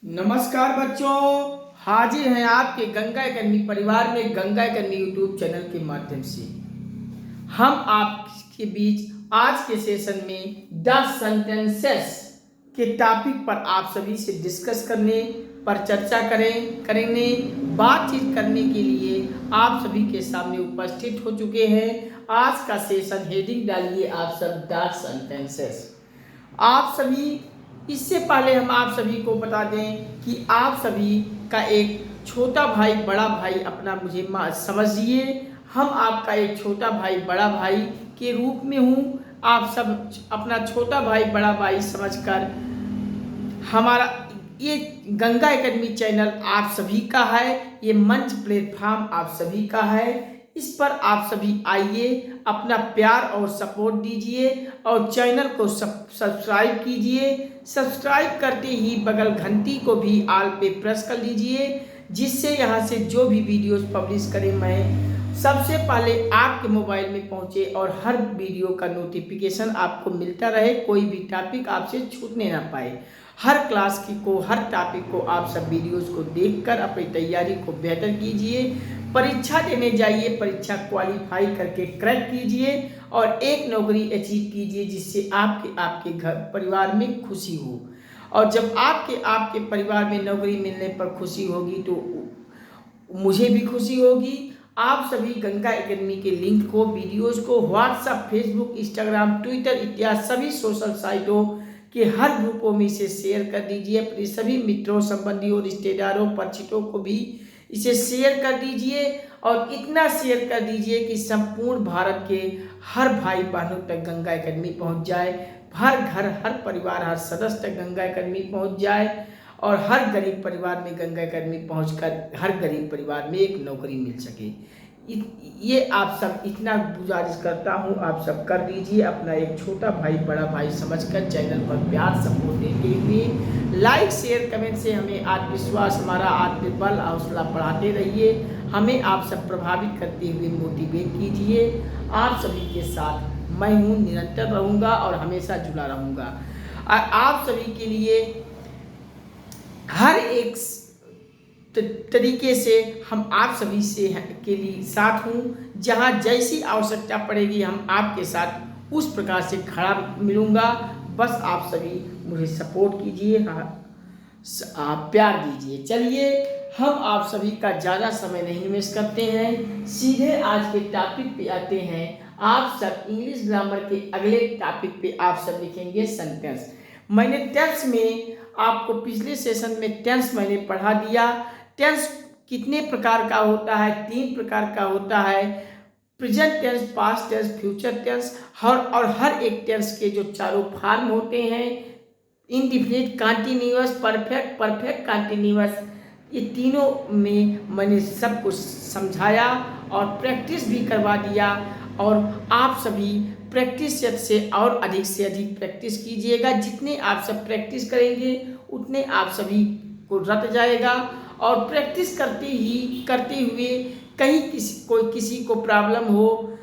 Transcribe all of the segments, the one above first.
नमस्कार बच्चों, हाजिर हैं आपके गंगा अकेडमी परिवार में गंगा अकेडमी यूट्यूब चैनल के माध्यम से। हम आपके बीच आज के सेशन में 10 सेंटेंसेस के टॉपिक पर आप सभी से डिस्कस करने पर चर्चा करेंगे। बातचीत करने के लिए आप सभी के सामने उपस्थित हो चुके हैं। आज का सेशन हेडिंग डालिए आप सब 10 सेंटेंसेस। आप सभी, इससे पहले हम आप सभी को बता दें कि आप सभी का एक छोटा भाई बड़ा भाई अपना मुझे समझिए। हम आपका एक छोटा भाई बड़ा भाई के रूप में हूँ। आप सब अपना छोटा भाई बड़ा भाई समझकर हमारा ये गंगा एकेडमी चैनल आप सभी का है, ये मंच प्लेटफॉर्म आप सभी का है। इस पर आप सभी आइए, अपना प्यार और सपोर्ट दीजिए और चैनल को सब्सक्राइब कीजिए। सब्सक्राइब करते ही बगल घंटी को भी ऑल पे प्रेस कर लीजिए, जिससे यहाँ से जो भी वीडियोस पब्लिश करें मैं सबसे पहले आपके मोबाइल में पहुँचे और हर वीडियो का नोटिफिकेशन आपको मिलता रहे, कोई भी टॉपिक आपसे छूटने ना पाए। हर क्लास को, हर टॉपिक को आप सब वीडियोस को देखकर अपनी तैयारी को बेहतर कीजिए। परीक्षा देने जाइए, परीक्षा क्वालिफाई करके क्रैक कीजिए और एक नौकरी अचीव कीजिए, जिससे आपके घर परिवार में खुशी हो। और जब आपके परिवार में नौकरी मिलने पर खुशी होगी तो मुझे भी खुशी होगी। आप सभी गंगा एकेडमी के लिंक को, वीडियोस को व्हाट्सएप, फेसबुक, इंस्टाग्राम, ट्विटर इत्यादि सभी सोशल साइटों के हर ग्रुपों में इसे शेयर कर दीजिए। अपने सभी मित्रों, संबंधियों, रिश्तेदारों, परिचितों को भी इसे शेयर कर दीजिए और इतना शेयर कर दीजिए कि संपूर्ण भारत के हर भाई बहनों तक गंगा एकेडमी पहुंच जाए। हर घर, हर परिवार, हर सदस्य तक गंगा एकेडमी पहुंच जाए और हर गरीब परिवार में गंगा एकेडमी पहुंचकर हर गरीब परिवार में एक नौकरी मिल सके। ये आप सब इतना गुजारिश करता हूं, आप सब कर दीजिए। अपना एक छोटा भाई बड़ा भाई समझकर चैनल पर प्यार सपोर्ट देते हुए लाइक शेयर कमेंट से हमें आत्मविश्वास, हमारा आत्मबल, हौसला बढ़ाते रहिए। हमें आप सब प्रभावित करते हुए मोटिवेट कीजिए। आप सभी के साथ मैं हूँ, निरंतर रहूँगा और हमेशा जुड़ा रहूँगा। आप सभी के लिए हर एक तरीके से हम आप सभी से के लिए साथ हूँ। जहाँ जैसी आवश्यकता पड़ेगी हम आपके साथ उस प्रकार से खड़ा मिलूँगा। बस आप सभी मुझे सपोर्ट कीजिए, आप प्यार दीजिए। चलिए, हम आप सभी का ज़्यादा समय नहीं वेस्ट करते हैं, सीधे आज के टॉपिक पे आते हैं। आप सब इंग्लिश ग्रामर के अगले टॉपिक पे आप सब लिखेंगे सेंटेंस। मैंने टेंस में आपको पिछले सेशन में टेंस मैंने पढ़ा दिया। टेंस कितने प्रकार का होता है? 3 प्रकार का होता है, present tense, past tense, future tense. और हर एक टेंस के जो चारों फॉर्म होते हैं, indefinite, continuous, perfect, perfect continuous, ये तीनों में मैंने सब कुछ समझाया और प्रैक्टिस भी करवा दिया। और आप सभी प्रैक्टिस से और अधिक से अधिक प्रैक्टिस कीजिएगा। जितने आप सब प्रैक्टिस करेंगे उतने आप सभी को रट जाएगा। और प्रैक्टिस करते हुए कहीं किसी को प्रॉब्लम हो,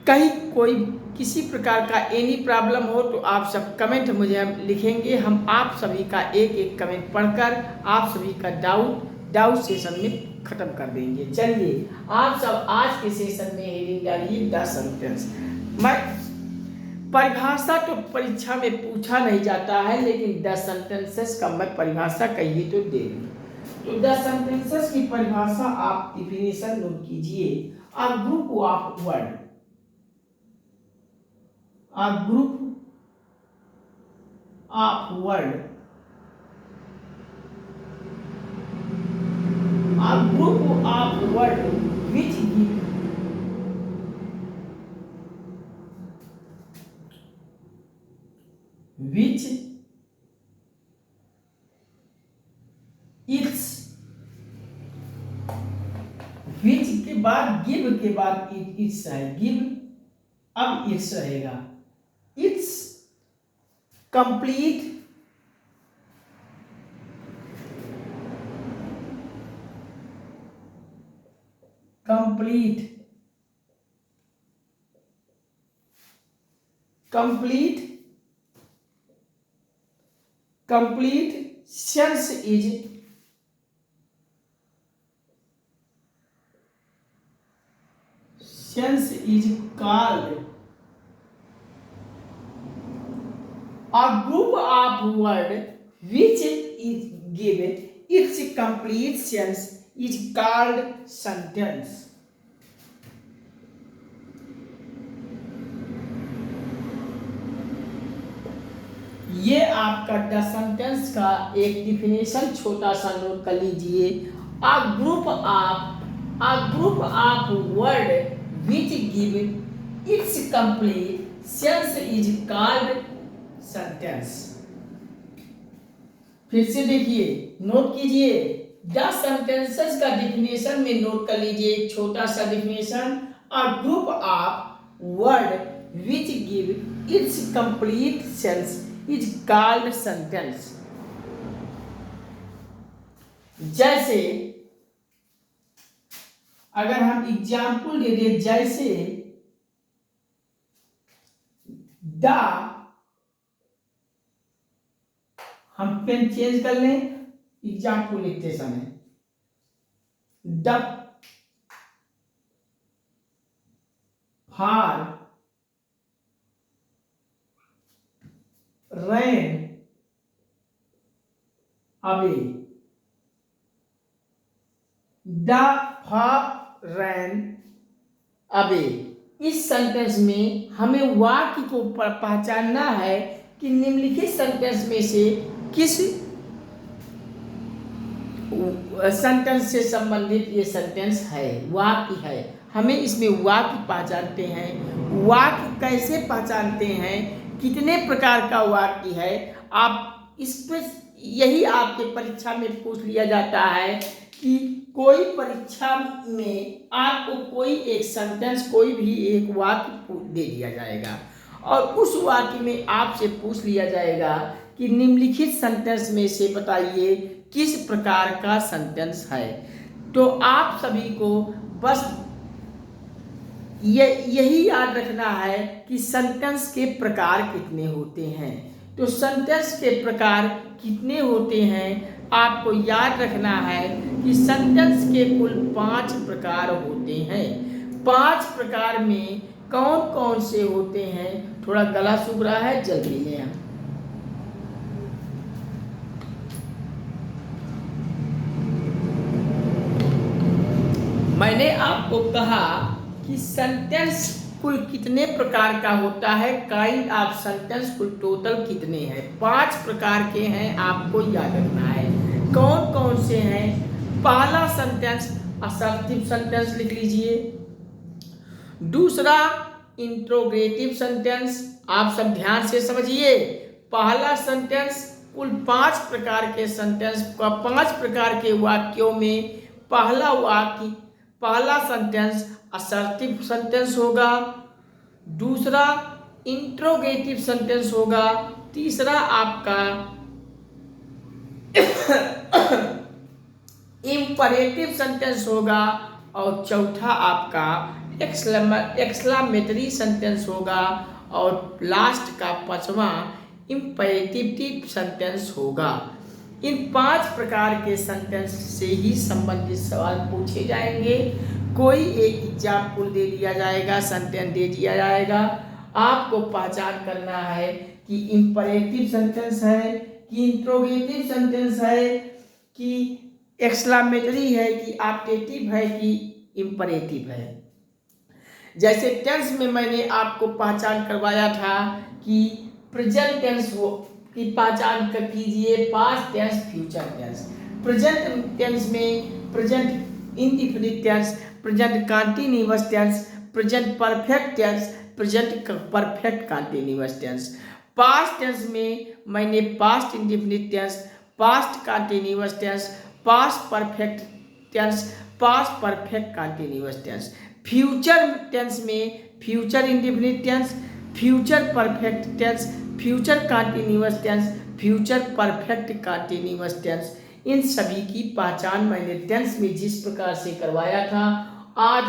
कहीं कोई किसी प्रकार का एनी प्रॉब्लम हो तो आप सब कमेंट मुझे लिखेंगे। हम आप सभी का एक एक कमेंट पढ़कर आप सभी का डाउट सेशन में ख़त्म कर देंगे। चलिए, आप सब आज के सेशन में हेडिंग डालिए 10 सेंटेंस। मैं परिभाषा तो परीक्षा में पूछा नहीं जाता है, लेकिन 10 सेंटेंसेस का मैं परिभाषा कहिए तो दे दूँ। तो 10 सेंटेंसेस की परिभाषा आप डिफिनेशन नोट कीजिए। A group of word, a group of word, a group of word which give which its, which के बाद give के बाद its है, give अब its रहेगा। its complete, complete, complete, complete sense is called a group of word which is given its complete sense is called sentence. ये आपका the sentence का एक डिफिनेशन छोटा सा नोट कर लीजिए। a group of word which given its complete sense is called sentence. फिर से देखिए, नोट कीजिए, द सेंटेंसेस का डिफिनेशन में नोट कर लीजिए एक छोटा सा definition. A group of word which give its complete sense is called sentence. जैसे अगर हम एग्जाम्पल दे दें, जैसे द, हम पेन चेंज कर लें एग्जाम्पल लिखते समय, the far ran away, the far ran away. इस सेंटेंस में हमें वाक्य को पहचानना है कि निम्नलिखित सेंटेंस में से किस सेंटेंस से संबंधित ये सेंटेंस है, वाक्य है। हमें इसमें वाक्य पहचानते हैं। वाक्य कैसे पहचानते हैं, कितने प्रकार का वाक्य है, आप इस पर यही आपके परीक्षा में पूछ लिया जाता है कि कोई परीक्षा में आपको कोई एक सेंटेंस, कोई भी एक वाक्य दे दिया जाएगा और उस वाक्य में आपसे पूछ लिया जाएगा कि निम्नलिखित सेंटेंस में से बताइए किस प्रकार का सेंटेंस है। तो आप सभी को बस यही याद रखना है कि सेंटेंस के प्रकार कितने होते हैं। तो सेंटेंस के प्रकार कितने होते हैं आपको याद रखना है कि सेंटेंस के कुल 5 प्रकार होते हैं। 5 प्रकार में कौन कौन से होते हैं, थोड़ा गला सूख रहा है, जल्दी लें। मैंने आपको कहा कि सेंटेंस कुल कितने प्रकार का होता है, काइंड ऑफ सेंटेंस कुल टोटल कितने हैं। 5 प्रकार के हैं, आपको याद रखना है। कौन कौन से हैं? पहला सेंटेंस असर्टिव सेंटेंस लिख लीजिए। दूसरा इंट्रोगेटिव सेंटेंस, आप सब ध्यान से समझिए। पहला सेंटेंस कुल 5 प्रकार के सेंटेंस का 5 प्रकार के वाक्यों में पहला सेंटेंस असर्टिव सेंटेंस होगा, दूसरा इंट्रोगेटिव सेंटेंस होगा, तीसरा आपका इंपरेटिव सेंटेंस होगा और चौथा आपका एक्सक्लेमेटरी सेंटेंस होगा और लास्ट का 5वां इंपरेटिव सेंटेंस होगा। इन 5 प्रकार के सेंटेंस से ही संबंधित सवाल पूछे जाएंगे। कोई एक एग्जाम्पल दे दिया जाएगा, सेंटेंस दे दिया जाएगा, आपको पहचान करना है कि इंपरेटिव सेंटेंस है कि इंट्रोगेटिव सेंटेंस है कि एक्सक्लेमेटरी है कि ऑप्टेटिव है कि इंपरेटिव है। जैसे टेंस में मैंने आपको पहचान करवाया था कि प्रेजेंट टेंस की पहचान कीजिए, past tense, future tense. Present tense में present indefinite tense, present continuous tense, present perfect tense, present perfect continuous tense. Past tense में मैंने past indefinite tense, past continuous tense, past perfect tense, past perfect continuous tense. Future tense में future indefinite tense, future perfect tense, future continuous tense, future perfect continuous tense. इन सभी की पहचान मैंने tense में जिस प्रकार से करवाया था, आज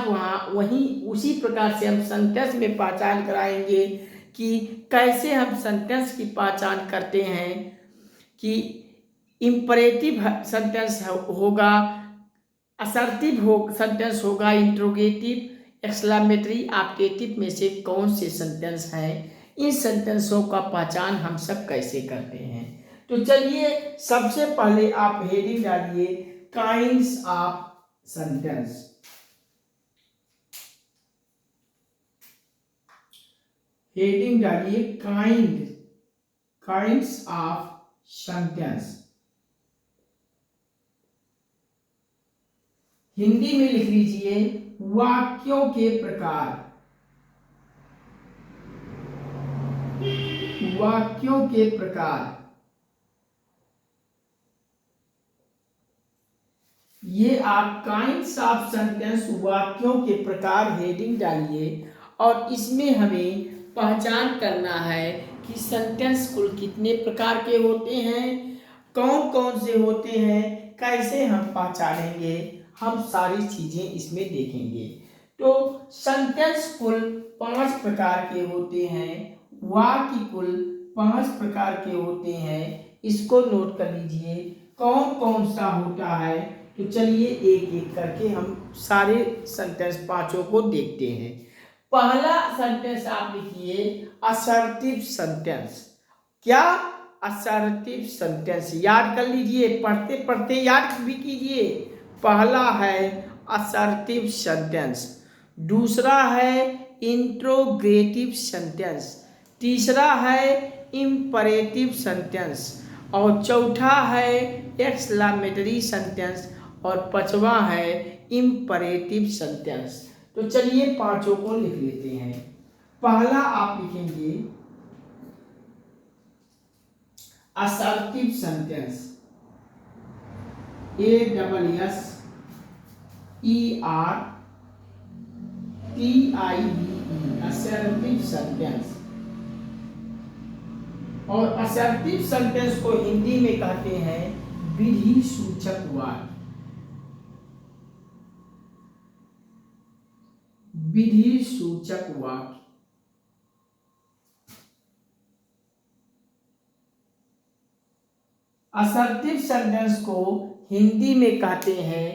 वहीं उसी प्रकार से हम सेंटेंस में पहचान कराएंगे कि कैसे हम सेंटेंस की पहचान करते हैं कि इम्परेटिव सेंटेंस होगा, असर्टिव सेंटेंस होगा, इंट्रोगेटिव, एक्सक्लेमेटरी, ऑप्टेटिव में से कौन से सेंटेंस हैं? इन सेंटेंसों का पहचान हम सब कैसे करते हैं? तो चलिए सबसे पहले आप हेडिंग डालिए काइंड्स ऑफ सेंटेंस। हेडिंग डालिए काइंड्स ऑफ सेंटेंस। हिंदी में लिख लीजिए वाक्यों के प्रकार। वाक्यों के प्रकार, ये आप काइंड्स ऑफ सेंटेंस वाक्यों के प्रकार हेडिंग डालिए और इसमें हमें पहचान करना है कि सेंटेंस कुल कितने प्रकार के होते हैं, कौन कौन से होते हैं, कैसे हम पहचानेंगे, हम सारी चीजें इसमें देखेंगे। तो सेंटेंस कुल 5 प्रकार के होते हैं, वाक्य कुल 5 प्रकार के होते हैं। इसको नोट कर लीजिए कौन कौन सा होता है। तो चलिए एक एक करके हम सारे सेंटेंस पांचों को देखते हैं। पहला सेंटेंस आप लिखिए असर्टिव सेंटेंस। क्या? Assertive sentence. याद कर लीजिए, पढ़ते पढ़ते याद भी कीजिए। पहला है असर्टिव सेंटेंस, दूसरा है इंट्रोगेटिव सेंटेंस, तीसरा है इंपरेटिव सेंटेंस और चौथा है एक्सक्लेमेटरी सेंटेंस और पांचवा है इंपरेटिव सेंटेंस। तो चलिए पांचों को लिख लेते हैं। पहला आप लिखेंगे assertive sentence, ASSERTIVE, assertive sentence. और असर्टिव सेंटेंस को हिंदी में कहते हैं विधि सूचक वाक्य। विधि सूचक वाक्य। असर्टिव सेंटेंस को हिंदी में कहते हैं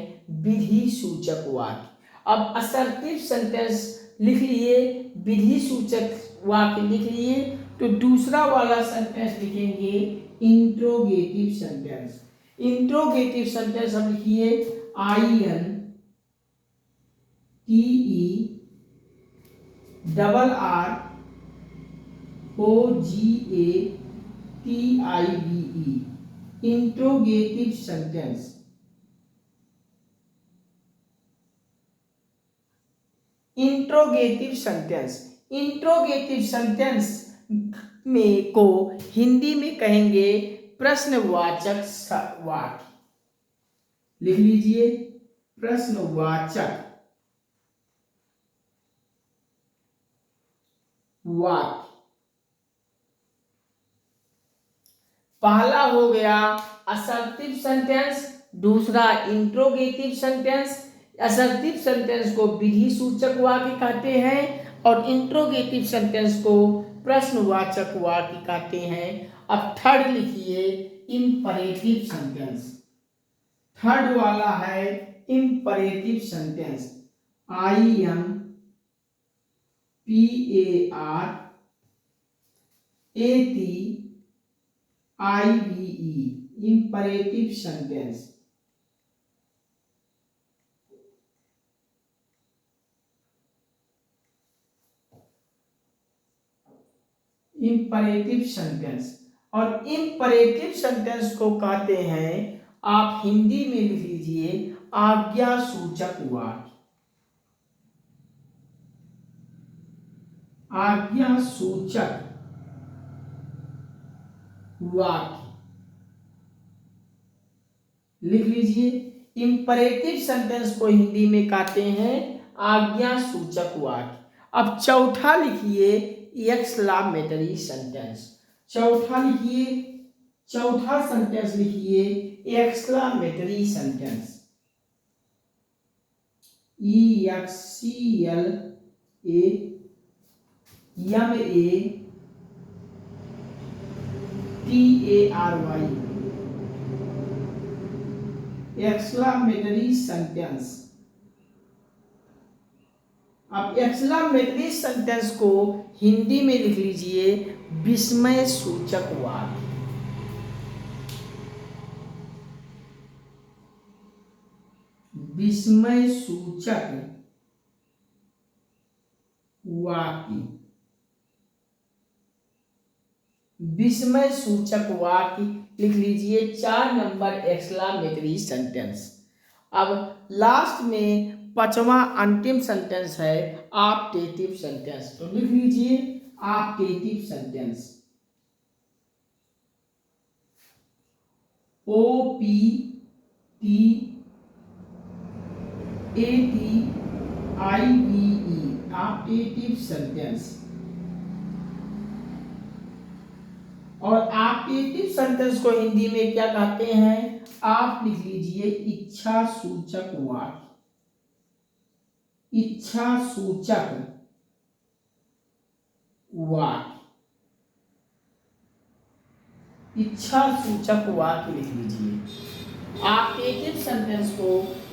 विधि सूचक वाक्य। अब असर्टिव सेंटेंस लिख लिए, विधि सूचक वाक्य लिख लिए, तो दूसरा वाला सेंटेंस लिखेंगे इंट्रोगेटिव सेंटेंस। इंट्रोगेटिव सेंटेंस हम लिखिए INTERROGATIVE, interrogative sentence. Interrogative sentence, interrogative sentence में को हिंदी में कहेंगे प्रश्नवाचक वाक्य। लिख लीजिए प्रश्नवाचक वाक्य। पहला हो गया असर्टिव सेंटेंस, दूसरा इंट्रोगेटिव सेंटेंस। असर्टिव सेंटेंस को विधि सूचक वाक्य कहते हैं और इंट्रोगेटिव सेंटेंस को प्रश्नवाचक वाक्य कहते हैं। अब थर्ड लिखिए इंपरेटिव सेंटेंस। थर्ड वाला है imperative sentence, IMPERATIVE, imperative sentence. Imperative sentence और इंपरेटिव सेंटेंस को कहते हैं, आप हिंदी में लिख लीजिए आज्ञा सूचक वाक्य। आज्ञा सूचक वाक्य लिख लीजिए। इंपरेटिव सेंटेंस को हिंदी में कहते हैं आज्ञा सूचक वाक्य। अब चौथा लिखिए एक्सक्लेमेटरी सेंटेंस। चौथा लिखिए, चौथा सेंटेंस लिखिए exclamatory sentence, EXCLAMATORY, exclamatory sentence. अब एक्सक्लामेटरी सेंटेंस को हिंदी में लिख लीजिए विस्मय सूचक वाक्य। विस्मय सूचक वाक्य। विस्मय सूचक वाक्य लिख लीजिए 4 नंबर एक्सक्लामेटरी सेंटेंस। अब लास्ट में 5वां अंतिम सेंटेंस है ऑप्टेटिव सेंटेंस, तो लिख लीजिए optative sentence. OPTATIVE optative sentence. और ऑप्टेटिव सेंटेंस को हिंदी में क्या कहते हैं? आप लिख लीजिए इच्छा सूचक वाक्य। इच्छा सूचक वाक्य। इच्छा सूचक वाक्य लिख लीजिए। ऑप्टेटिव सेंटेंस को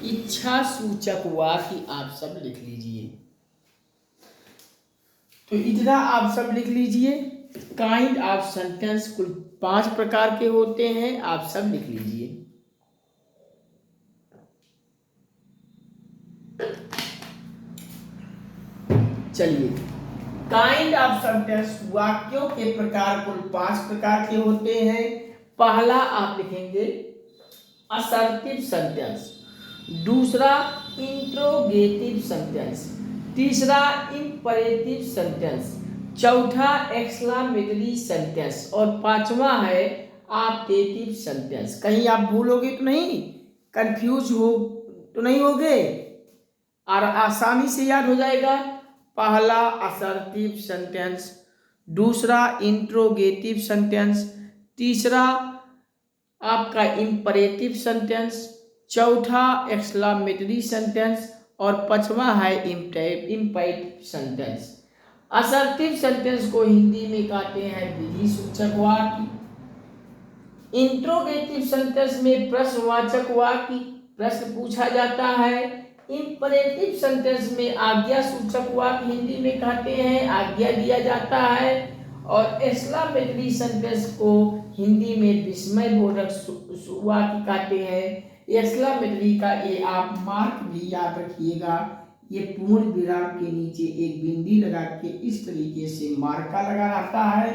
इच्छा सूचक वाक्य आप सब लिख लीजिए। तो इतना आप सब लिख लीजिए। काइंड ऑफ सेंटेंस कुल 5 प्रकार के होते हैं, आप सब लिख लीजिए। चलिए, काइंड ऑफ सेंटेंस वाक्यों के प्रकार कुल 5 प्रकार के होते हैं। पहला आप लिखेंगे असर्टिव सेंटेंस, दूसरा इंट्रोगेटिव सेंटेंस, तीसरा इंपरेटिव सेंटेंस, चौथा एक्सक्लामेटरी सेंटेंस और 5वां है ऑप्टेटिव सेंटेंस। कहीं आप भूलोगे तो नहीं, कंफ्यूज हो तो नहीं होगे और आसानी से याद हो जाएगा। पहला असर्टिव सेंटेंस, दूसरा इंट्रोगेटिव सेंटेंस, तीसरा आपका इंपरेटिव सेंटेंस, चौथा एक्सक्लामेटरी सेंटेंस और 5वां है इंपरेटिव सेंटेंस। असर्टिव सेंटेंस को हिंदी में कहते हैं विधि सूचक वाक्य। इंट्रोगेटिव सेंटेंस में प्रश्नवाचक वाक्य, प्रश्न पूछा जाता है। इंपरेटिव सेंटेंस में आज्ञा सूचक वाक्य हिंदी में कहते हैं, आज्ञा दिया जाता है। और एक्सक्लामेटरी सेंटेंस को हिंदी में विस्मय बोधक वाक्य कहते हैं। एक्सक्लामेटरी का ये आप मार्क भी याद रखिएगा, ये पूर्ण विराम के नीचे एक बिंदी लगा के इस तरीके से मार्का लगा रहता है।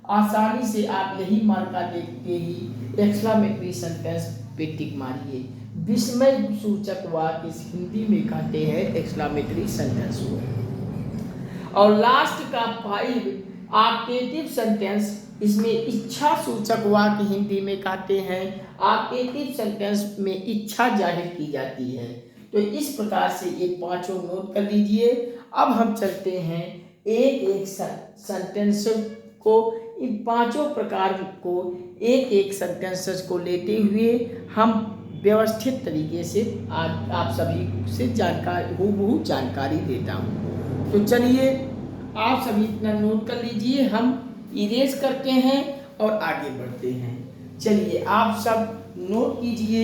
आसानी से आप यही मार्का देख के ही एक्सक्लामेटरी सेंटेंस पे टिक मारिए। विस्मय सूचक वाक्य हिंदी में कहते हैं एक्सक्लामेटरी सेंटेंस को। और लास्ट का 5 ऑप्टेटिव सेंटेंस, इसमें इच्छा सूचक वाक्य हिंदी में कहते हैं। ऑप्टेटिव सेंटेंस में इच्छा जाहिर की जाती है। तो इस प्रकार से ये 5 नोट कर लीजिए। अब हम चलते हैं एक एक सेंटेंस को, इन 5 प्रकार को एक एक सेंटेंसेस को लेते हुए हम व्यवस्थित तरीके से आज आप सभी से हूबहू जानकारी देता हूँ। तो चलिए आप सभी इतना नोट कर लीजिए, हम इरेज करते हैं और आगे बढ़ते हैं। चलिए आप सब नोट कीजिए।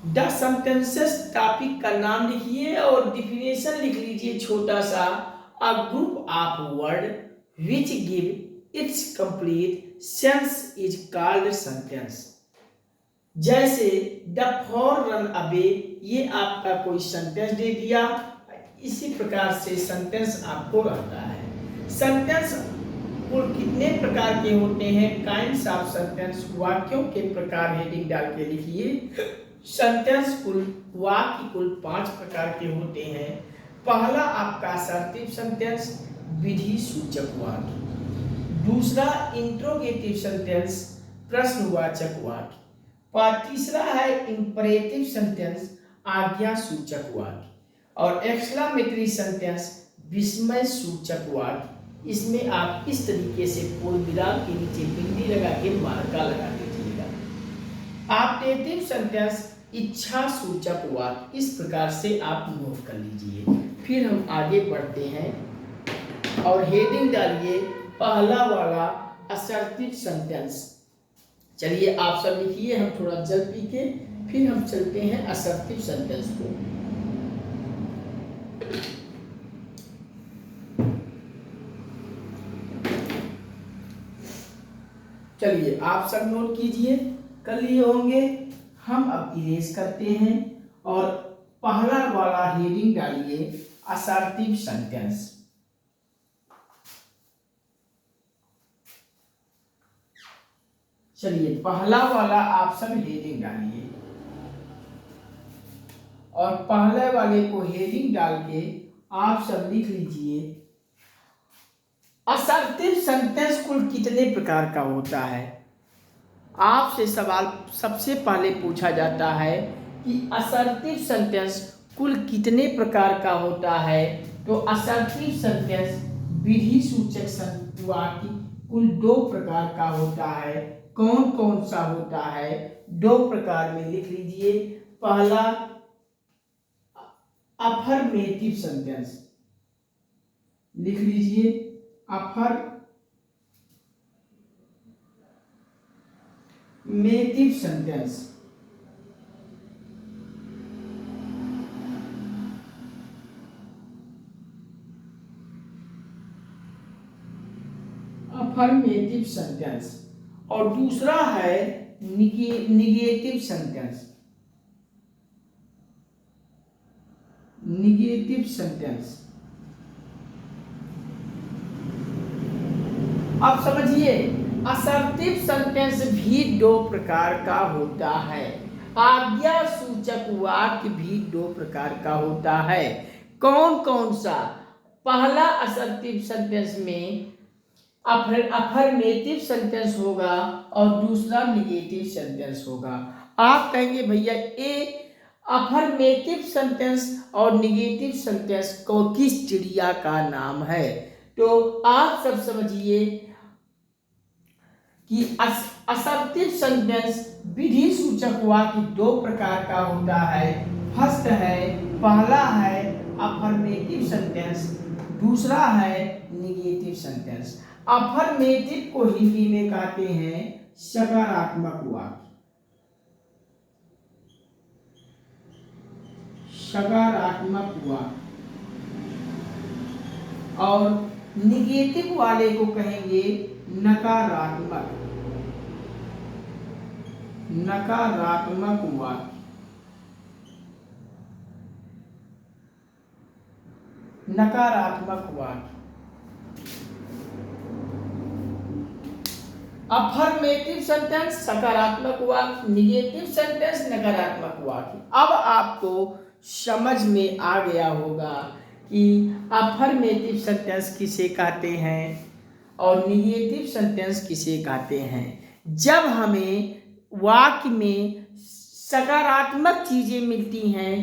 द सेंटेंसेस टॉपिक का नाम लिखिए और डिफिनेशन लिख लीजिए छोटा सा। A group of word which give its complete sense is called sentence. जैसे द फॉर रन अवे, ये आपका कोई सेंटेंस दे दिया, इसी प्रकार से सेंटेंस आपको रहता है। सेंटेंस कुल कितने प्रकार के होते हैं? काइंड्स ऑफ सेंटेंस, वाक्यों के प्रकार हेडिंग डाल के लिखिए। सेंटेंस कुल वाक्य कुल 5 प्रकार के होते हैं। पहला आपका असर्टिव सेंटेंस, विधि सूचक वाक्य। दूसरा इंट्रोगेटिव सेंटेंस, प्रश्नवाचक वाक्य। तीसरा है इंपरेटिव सेंटेंस, आज्ञा सूचक वाक्य। और एक्सक्लामेटरी सेंटेंस, विस्मय सूचक वाक्य। इसमें आप इस तरीके से पूर्ण विराम के नीचे बिंदी लगा के मार्का लगा दीजिएगा। ऑप्टेटिव सेंटेंस, इच्छा सूचक वाक्य। इस प्रकार से आप नोट कर लीजिए। फिर हम आगे बढ़ते हैं और हेडिंग डालिए पहला वाला असर्टिव सेंटेंस। चलिए आप सब लिखिए, हम थोड़ा जल पी के फिर हम चलते हैं असर्टिव सेंटेंस को। चलिए आप सब नोट कीजिए, कर लिए होंगे। हम अब इरेज करते हैं और पहला वाला हेडिंग डालिए असर्टिव सेंटेंस। चलिए पहला वाला आप सब हेडिंग डालिए और पहले वाले को हेडिंग डाल के आप सब लिख लीजिए असर्टिव सेंटेंस कुल कितने प्रकार का होता है। आपसे सवाल सबसे पहले पूछा जाता है कि असर्टिव सेंटेंस कुल कितने प्रकार का होता है। तो असर्टिव सेंटेंस विधि सूचक वाक्य कुल 2 प्रकार का होता है। कौन कौन सा होता है? 2 प्रकार में लिख लीजिए। पहला अफर्मेटिव सेंटेंस, लिख लीजिए अफर्मेटिव सेंटेंस। अफर्मेटिव सेंटेंस और दूसरा है निगेटिव सेंटेंस। निगेटिव सेंटेंस अब समझिए असर्टिव सेंटेंस भी 2 प्रकार का होता है। आज्ञा सूचक वाक्य भी 2 प्रकार का होता है। कौन कौन सा? पहला असर्टिव सेंटेंस में अफर्मेटिव सेंटेंस होगा और दूसरा निगेटिव सेंटेंस होगा। आप कहेंगे भैया ये अफर्मेटिव सेंटेंस और निगेटिव सेंटेंस को किस चिड़िया का नाम है? तो आप सब समझिए कि असर्टिव सेंटेंस विधि सूचक वाक्य 2 प्रकार का होता है। फर्स्ट है, पहला है अफर्मेटिव सेंटेंस, दूसरा है निगेटिव सेंटेंस। अफर्मेटिव को हिंदी में कहते हैं सकारात्मक वाक्य। सकारात्मक वाक्य और निगेटिव वाले को कहेंगे नकारात्मक। नकारात्मक वाक्य। नकारात्मक वाक्य। अफर्मेटिव सेंटेंस सकारात्मक वाक्य, निगेटिव सेंटेंस नकारात्मक वाक्य। अब आपको समझ में आ गया होगा कि अफर्मेटिव सेंटेंस किसे कहते हैं और निगेटिव सेंटेंस किसे कहते हैं। जब हमें वाक्य में सकारात्मक चीजें मिलती हैं,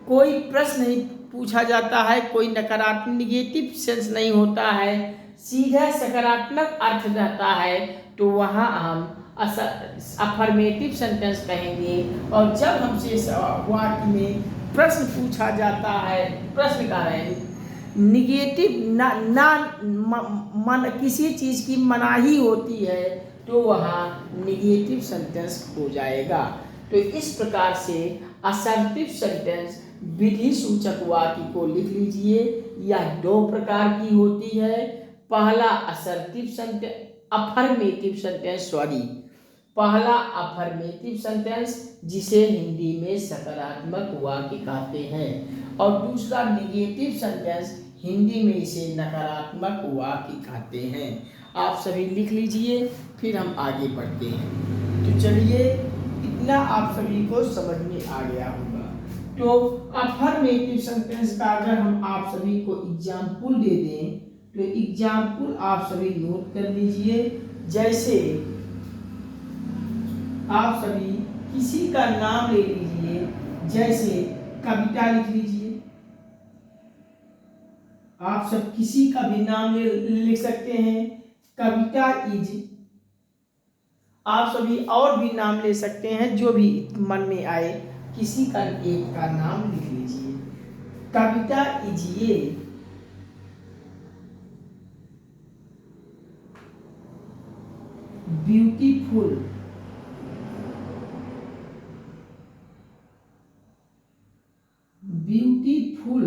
कोई प्रश्न नहीं पूछा जाता है, कोई नकारात्मक निगेटिव सेंस नहीं होता है, सीधा सकारात्मक अर्थ रहता है, तो वहाँ हम अफर्मेटिव सेंटेंस कहेंगे। और जब हमसे वाक्य में प्रश्न पूछा जाता है, प्रश्न का है निगेटिव मन किसी चीज़ की मनाही होती है, तो वहाँ निगेटिव सेंटेंस हो जाएगा। तो इस प्रकार से असर्टिव सेंटेंस विधि सूचक वाक्य को लिख लीजिए। यह 2 प्रकार की होती है। पहला असर्टिव सेंटेंस पहला अफर्मेटिव सेंटेंस जिसे हिंदी में सकारात्मक वाक्य कहते हैं और दूसरा निगेटिव सेंटेंस हिंदी में इसे नकारात्मक वाक्य कहते हैं। आप सभी लिख लीजिए, फिर हम आगे बढ़ते हैं। तो चलिए इतना आप सभी को समझ में आ गया होगा। तो अफर्मेटिव सेंटेंस का अगर हम आप सभी को एग्जाम्पल दे दें तो एग्जाम्पल आप सभी नोट कर लीजिए। जैसे आप सभी किसी का नाम ले लीजिए, जैसे कविता लिख लीजिए। आप सब किसी का भी नाम लिख सकते हैं। कविता इज, आप सभी और भी नाम ले सकते हैं, जो भी मन में आए किसी का एक का नाम लिख लीजिए। कविता इज ये ब्यूटीफुल। Beautiful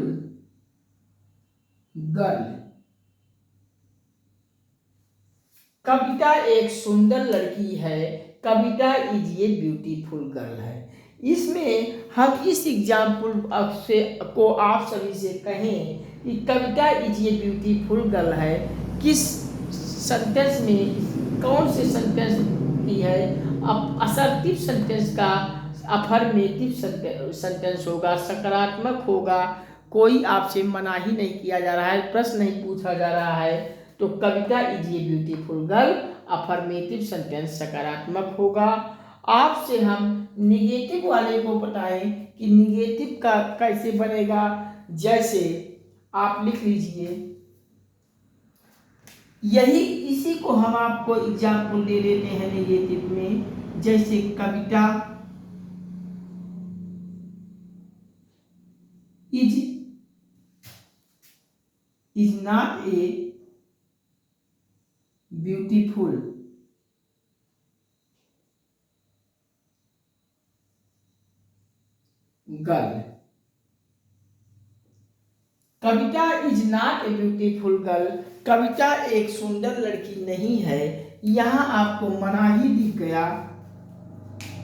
girl. कविता एक सुंदर लड़की है। Kavita is a beautiful girl है। इसमें हम इस एग्जाम्पल से को आप सभी से कहें कि कविता इज ए ब्यूटीफुल गर्ल है, किस सेंटेंस में, कौन से सेंटेंस की है? असर्टिव सेंटेंस का अफर्मेटिव सेंटेंस होगा, सकारात्मक होगा। कोई आपसे मनाही नहीं किया जा रहा है, प्रश्न नहीं पूछा जा रहा है। तो Kavita is a beautiful girl affirmative sentence सकारात्मक होगा। आपसे हम निगेटिव वाले को बताएं कि निगेटिव का कैसे बनेगा। जैसे आप लिख लीजिए, यही इसी को हम आपको एग्जाम्पल दे देते हैं निगेटिव में। जैसे Kavita is not a beautiful girl. Kavita is not a beautiful girl, Kavita एक सुंदर लड़की नहीं है। यहाँ आपको मनाही दिख गया,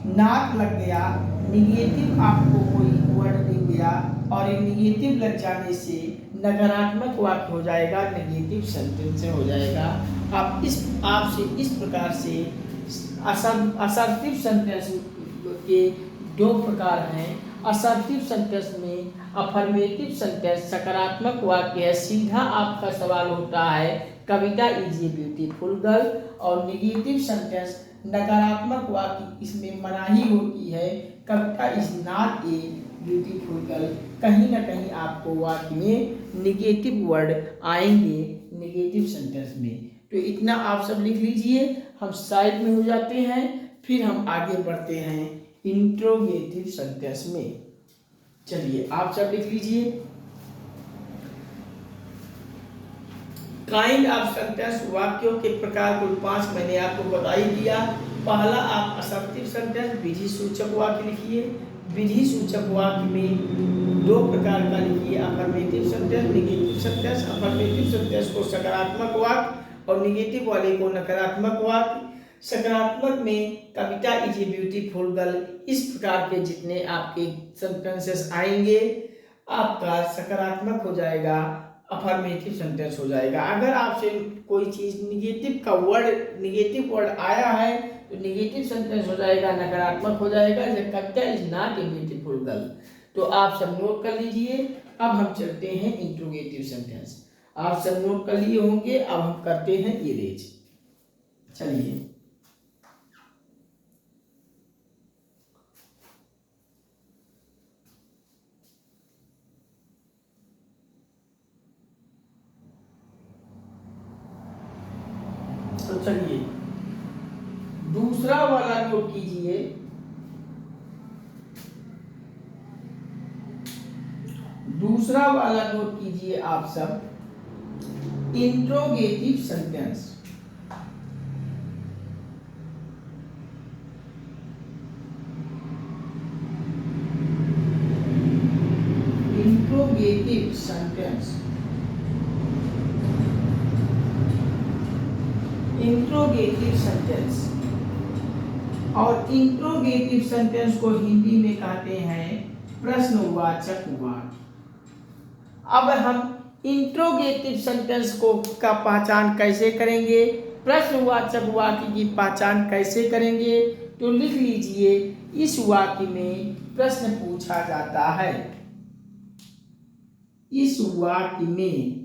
नाक लग गया, निगेटिव आपको कोई वर्ड दिख गया और एक निगेटिव लग जाने से नकारात्मक वाक्य हो जाएगा, नेगेटिव सेंटेंस हो जाएगा। आपसे इस प्रकार से असर्टिव सेंटेंस के दो प्रकार हैं। असर्टिव सेंटेंस में अफर्मेटिव सेंटेंस सकारात्मक वाक्य है, सीधा आपका सवाल होता है Kavita is a beautiful girl, और निगेटिव सेंटेंस नकारात्मक वाक्य, इसमें मनाही होती है Kavita is not a beautiful girl. कहीं ना कहीं आपको वाक्य में निगेटिव वर्ड आएंगे निगेटिव सेंटेंस में। तो इतना आप सब लिख लीजिए, हम साइड में हो जाते हैं, फिर हम आगे बढ़ते हैं इंट्रोगेटिव सेंटेंस में। चलिए आप सब लिख लीजिए। काइंड ऑफ सेंटेंस, वाक्यों के प्रकार कुल 5 मैंने आपको बता ही दिया। पहला आप असर्टिव सेंटेंस विधि सूचक वाक्य लिखिए। विधि सूचक वाक्य में 2 प्रकार का लिखिए, affirmative sentence, negative sentence. Affirmative sentence को सकारात्मक वाक्य और नेगेटिव वाले को नकारात्मक वाक्य। सकारात्मक में कविता इज ए ब्यूटीफुल गर्ल, इस प्रकार के जितने आपके सेंटेंसेस आएंगे आपका सकारात्मक हो जाएगा, अफर्मेटिव सेंटेंस हो जाएगा। अगर आपसे कोई चीज निगेटिव वर्ड आया है तो निगेटिव सेंटेंस हो जाएगा, नकारात्मक हो जाएगा। जब Kavita is not a beautiful girl, तो आप सब नोट कर लीजिए। अब हम चलते हैं इंट्रोगेटिव सेंटेंस। आप सब नोट कर लिए होंगे, अब हम करते हैं इरेज। चलिए तो चलिए दूसरा वाला नोट कीजिए। दूसरा वाला नोट कीजिए आप सब, interrogative sentence. Interrogative sentence, interrogative sentence. और इंट्रोगेटिव सेंटेंस को हिंदी में कहते हैं प्रश्नवाचक वाक्य। अब हम इंट्रोगेटिव सेंटेंस को का पहचान कैसे करेंगे, प्रश्नवाचक वाक्य की पहचान कैसे करेंगे? तो लिख लीजिए, इस वाक्य में प्रश्न पूछा जाता है। इस वाक्य में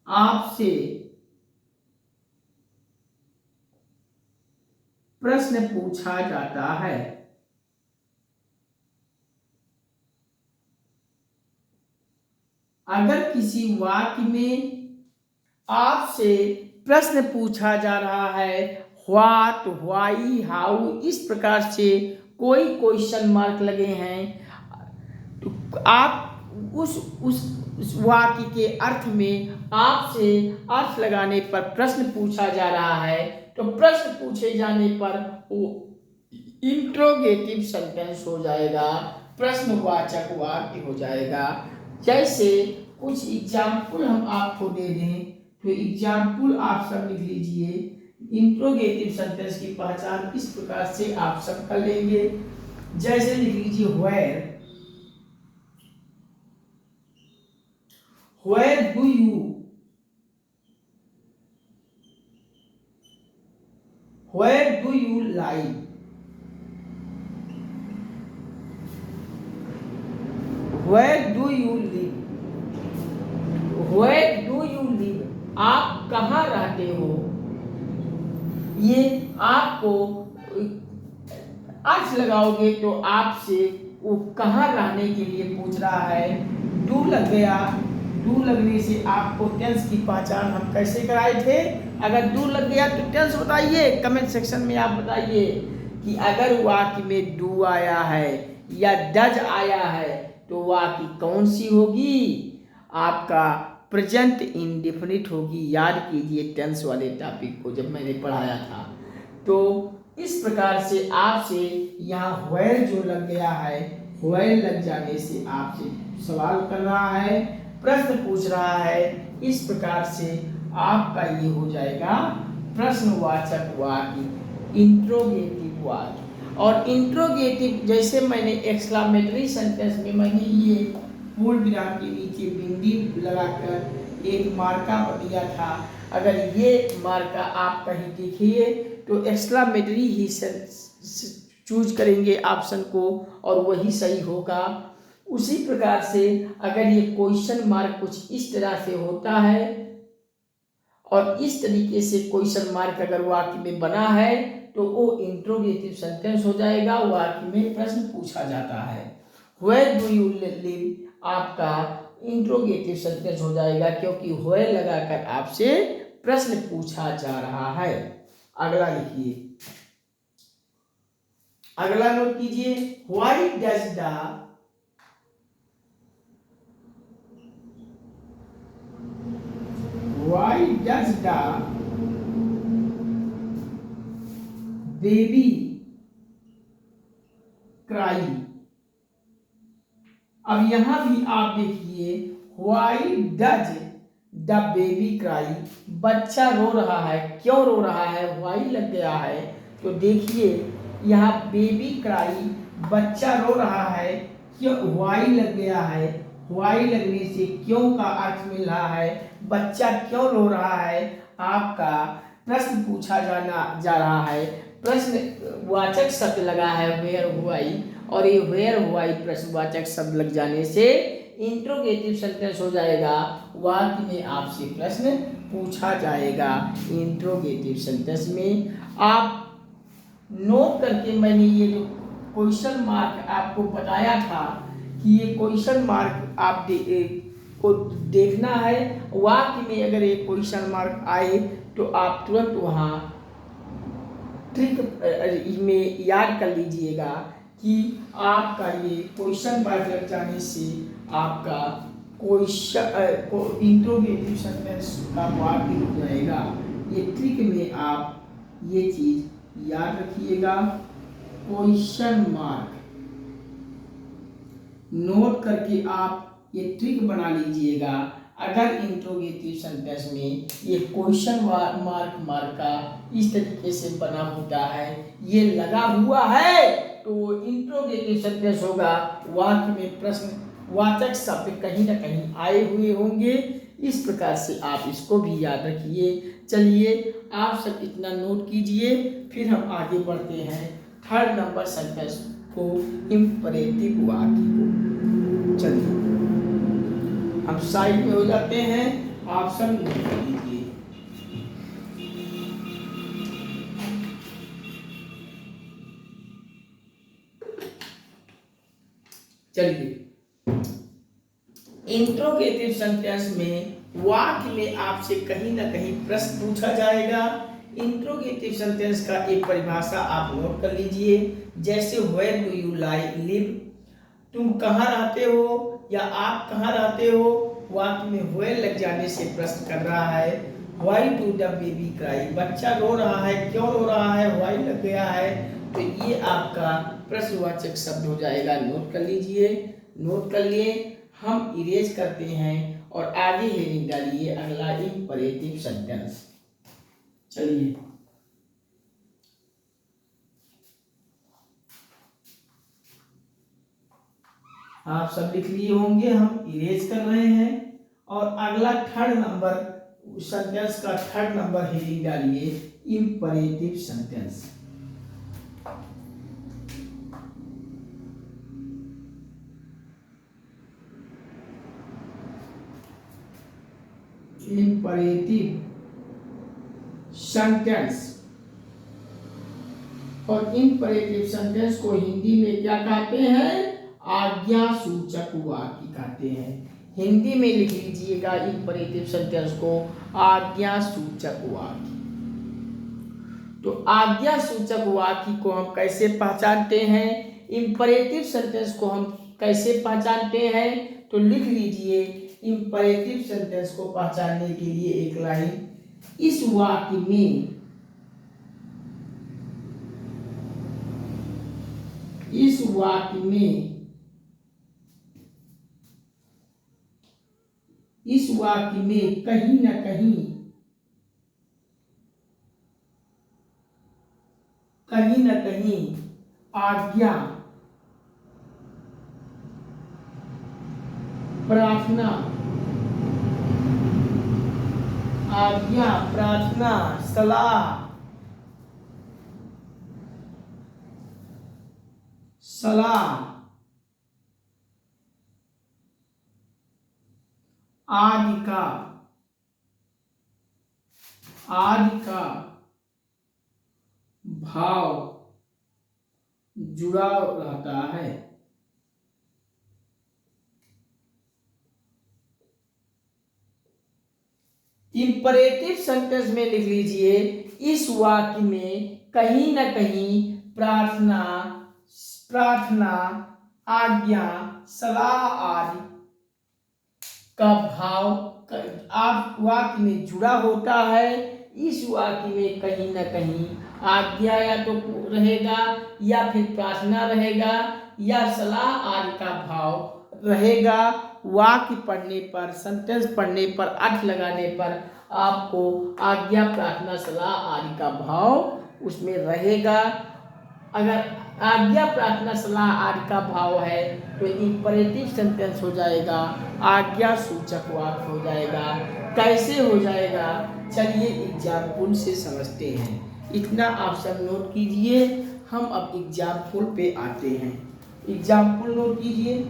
आपसे प्रश्न पूछा जाता है। अगर किसी वाक्य में आपसे प्रश्न पूछा जा रहा है, व्हाट, व्हाई, हाउ, इस प्रकार से कोई क्वेश्चन मार्क लगे हैं, तो आप उस वाक्य के अर्थ में आपसे अर्थ लगाने पर प्रश्न पूछा जा रहा है, तो प्रश्न पूछे जाने पर वो इंट्रोगेटिव सेंटेंस हो जाएगा, प्रश्नवाचक वाक्य हो जाएगा। जैसे कुछ एग्जाम्पल हम आपको दे दें तो एग्जाम्पल आप सब लिख लीजिए। इंट्रोगेटिव सेंटेंस की पहचान इस प्रकार से आप सब कर लेंगे। जैसे लिख लीजिए where do you live, where do you live, where do you live, आप कहाँ रहते हो। ये आपको अर्थ लगाओगे तो आपसे वो कहाँ रहने के लिए पूछ रहा है। डू लग गया, डू लगने से आपको टेंस की पहचान हम कैसे कराए थे। अगर डू लग गया तो टेंस बताइए, कमेंट सेक्शन में आप बताइए कि अगर वाक्य में डू आया है या डज आया है तो वाक्य कौन सी होगी। आपका प्रेजेंट इंडेफिनिट होगी। याद कीजिए टेंस वाले टॉपिक को जब मैंने पढ़ाया था। तो इस प्रकार से आपसे यहाँ वेयर जो लग गया है, वेयर लग जाने से आपसे सवाल कर रहा है, प्रश्न पूछ रहा है। इस प्रकार से आपका ये हो जाएगा प्रश्नवाचक वाक्य, इंट्रोगेटिव वाक्य। और इंट्रोगेटिव जैसे मैंने एक्सक्लामेटरी सेंटेंस में मैंने ये पूर्ण विराम के नीचे बिंदी लगाकर एक मार्का दिया था। अगर ये मार्का आप कहीं देखिए तो एक्सक्लामेटरी ही चूज करेंगे ऑप्शन को और वही सही होगा। उसी प्रकार से अगर ये क्वेश्चन मार्क कुछ इस तरह से होता है और इस तरीके से क्वेश्चन मार्क अगर वाक्य में बना है तो वो इंट्रोगेटिव सेंटेंस हो जाएगा। वाक्य में प्रश्न पूछा जाता है। वेयर डू यू लिव आपका इंट्रोगेटिव सेंटेंस हो जाएगा क्योंकि वेयर लगाकर आपसे प्रश्न पूछा जा रहा है। अगला लिखिए, अगला नोट कीजिए। Why does the baby cry. अब यहां भी आप देखिए why does the baby cry, बच्चा रो रहा है। क्यों रो रहा है, व्हाई लग गया है तो देखिए यहाँ बेबी क्राई, बच्चा रो रहा है, क्यों व्हाई लग गया है। व्हाई लगने से क्यों का अर्थ मिल रहा है, बच्चा क्यों रो रहा है। आपका प्रश्न पूछा जा रहा है, प्रश्न वाचक शब्द लगा है वेयर व्हाई, और ये वेयर व्हाई प्रश्नवाचक शब्द लग जाने से इंट्रोगेटिव सेंटेंस हो जाएगा। वाक्य में आपसे प्रश्न पूछा जाएगा। इंट्रोगेटिव सेंटेंस में आप नोट करके मैंने ये जो क्वेश्चन मार्क आपको बताया था कि ये क्वेश्चन मार्क आप को देखना है। वाक्य में अगर एक क्वेश्चन मार्क आए तो आप तुरंत वहाँ ट्रिक में याद कर लीजिएगा कि आपका ये क्वेश्चन मार्क लग जाने से आपका क्वेश्चन इंट्रोगेटिव सेंटेंस का वाक्य हो जाएगा। ये ट्रिक में आप ये चीज याद रखिएगा। क्वेश्चन मार्क नोट करके आप ये ट्रिक बना लीजिएगा। अगर इंट्रोगेटिव सेंटेंस में ये क्वेश्चन मार्क मार्का इस तरीके से बना होता है, ये लगा हुआ है तो इंट्रोगेटिव सेंटेंस होगा। वाक्य में प्रश्न वाचक शब्द कहीं ना कहीं आए हुए होंगे। इस प्रकार से आप इसको भी याद रखिए। चलिए आप सब इतना नोट कीजिए, फिर हम आगे बढ़ते हैं थर्ड नंबर सेंटेंस को, इंपरेटिव वाक्य को। चलिए हम साइड में हो जाते हैं, आप सब नोट कीजिए। चलिए इंट्रोगेटिव सेंटेंस में वाक्य में आपसे कहीं ना कहीं प्रश्न पूछा जाएगा। इंट्रोगेटिव सेंटेंस का एक परिभाषा आप नोट कर लीजिए। जैसे वेयर डू यू लिव, तुम कहाँ रहते हो या आप कहाँ रहते हो। वाक्य में वेयर लग जाने से प्रश्न कर रहा है। Why do the baby cry, बच्चा रो रहा है, क्यों रो रहा है, व्हाई लग गया है तो ये आपका प्रश्नवाचक शब्द हो जाएगा। नोट कर लीजिए, नोट कर लिए। हम इरेज करते हैं और आगे हेडिंग डालिए अगला इंपरेटिव सेंटेंस। चलिए, आप सब लिख लिए होंगे, हम इरेज कर रहे हैं और अगला थर्ड नंबर सेंटेंस का थर्ड नंबर हेडिंग डालिए इंपरेटिव सेंटेंस। Imperative sentence. और इंपरेटिव सेंटेंस को हिंदी में क्या कहते हैं? आज्ञा सूचक वाक्य कहते हैं। हिंदी में लिख लीजिएगा इंपरेटिव सेंटेंस को आज्ञा सूचक वाक्य। तो आज्ञा सूचक वाक्य को हम कैसे पहचानते हैं? इंपरेटिव सेंटेंस को हम कैसे पहचानते हैं? तो लिख लीजिए इंपरेटिव सेंटेंस को पहचानने के लिए एक लाइन, इस वाक्य में कहीं न कहीं आज्ञा प्रार्थना सलाह आदि का भाव जुड़ा रहता है। इंपरेटिव सेंटेंस में लिख लीजिए इस वाक्य में कहीं न कहीं प्रार्थना आज्ञा सलाह आदि का भाव आप वाक्य में जुड़ा होता है। इस वाक्य में कहीं न कहीं आज्ञा या तो रहेगा या फिर प्रार्थना रहेगा या सलाह आदि का भाव रहेगा। वाक्य पढ़ने पर, सेंटेंस पढ़ने पर, अर्थ लगाने पर आपको आज्ञा प्रार्थना सलाह आदि का भाव उसमें रहेगा। अगर आज्ञा प्रार्थना सलाह आदि का भाव है तो इंपरेटिव सेंटेंस हो जाएगा, आज्ञा सूचक वाक्य हो जाएगा। कैसे हो जाएगा? चलिए एग्जाम्पल से समझते हैं। इतना आप सब नोट कीजिए। हम अब एग्जाम्पल पे आते हैं। एग्जाम्पल नोट कीजिए।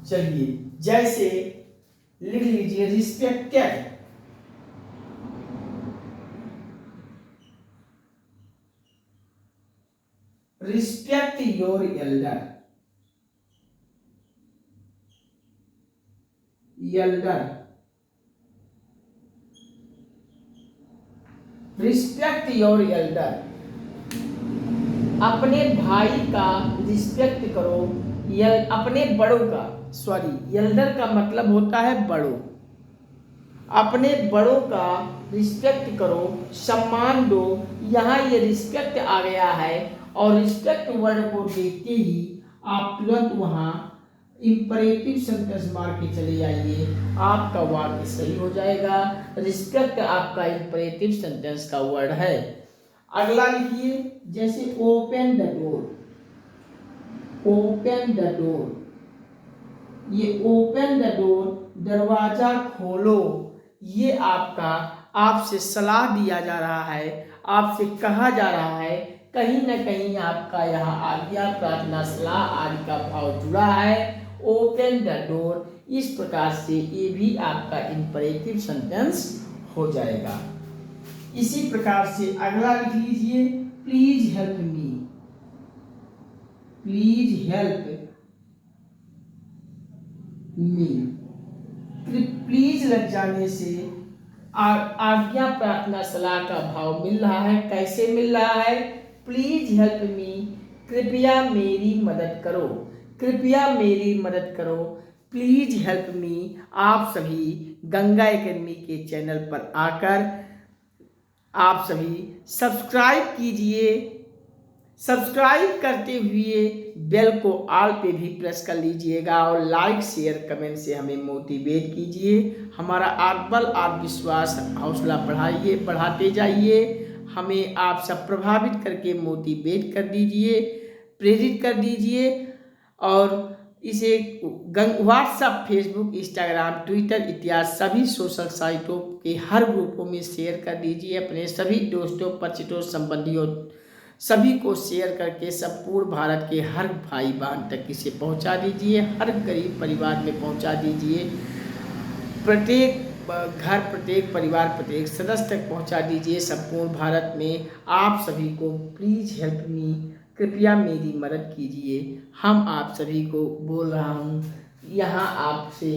चलिए, जैसे लिख लीजिए respected, respect your Elder, respect your Elder. अपने भाई का रिस्पेक्ट करो, अपने बड़ों का, सॉरी एल्डर का मतलब होता है बड़ों। अपने बड़ों का रिस्पेक्ट करो, सम्मान दो। यहाँ ये रिस्पेक्ट आ गया है और रिस्पेक्ट वर्ड को देखते ही आप तुरंत वहाँ इंपरेटिव सेंटेंस मार के चले जाइए, आपका वाक्य सही हो जाएगा। रिस्पेक्ट आपका इंपरेटिव सेंटेंस का वर्ड है। अगला लिखिए, जैसे open the door, open the door. ये ओपन द डोर, दरवाजा खोलो, ये आपका आपसे सलाह दिया जा रहा है, आपसे कहा जा रहा है। कहीं न कहीं आपका यहाँ आज्ञा प्रार्थना सलाह आदि का भाव जुड़ा है। ओपन द डोर, इस प्रकार से ये भी आपका इंपरेटिव सेंटेंस हो जाएगा। इसी प्रकार से अगला लिख लीजिए, please help me, please help me. Please लग जाने से आज्ञा प्रार्थना सलाह का भाव मिल रहा है। कैसे मिल रहा है? प्लीज हेल्प मी, कृपया मेरी मदद करो, कृपया मेरी मदद करो। प्लीज हेल्प मी आप सभी गंगा एकेडमी के चैनल पर आकर आप सभी सब्सक्राइब कीजिए। सब्सक्राइब करते हुए बेल को ऑल पे भी प्रेस कर लीजिएगा और लाइक शेयर कमेंट से हमें मोटिवेट कीजिए। हमारा आत्मबल आत्मविश्वास हौसला बढ़ाते जाइए। हमें आप सब प्रभावित करके मोटिवेट कर दीजिए, प्रेरित कर दीजिए और इसे व्हाट्सएप, फेसबुक, इंस्टाग्राम, ट्विटर इत्यादि सभी सोशल साइटों के हर ग्रुपों में शेयर कर दीजिए। अपने सभी दोस्तों, परिचितों, संबंधियों सभी को शेयर करके संपूर्ण भारत के हर भाई बहन तक इसे पहुंचा दीजिए। हर गरीब परिवार में पहुंचा दीजिए। प्रत्येक घर, प्रत्येक परिवार, प्रत्येक सदस्य तक पहुंचा दीजिए। संपूर्ण भारत में आप सभी को प्लीज़ हेल्प मी, कृपया मेरी मदद कीजिए। हम आप सभी को बोल रहा हूँ, यहाँ आपसे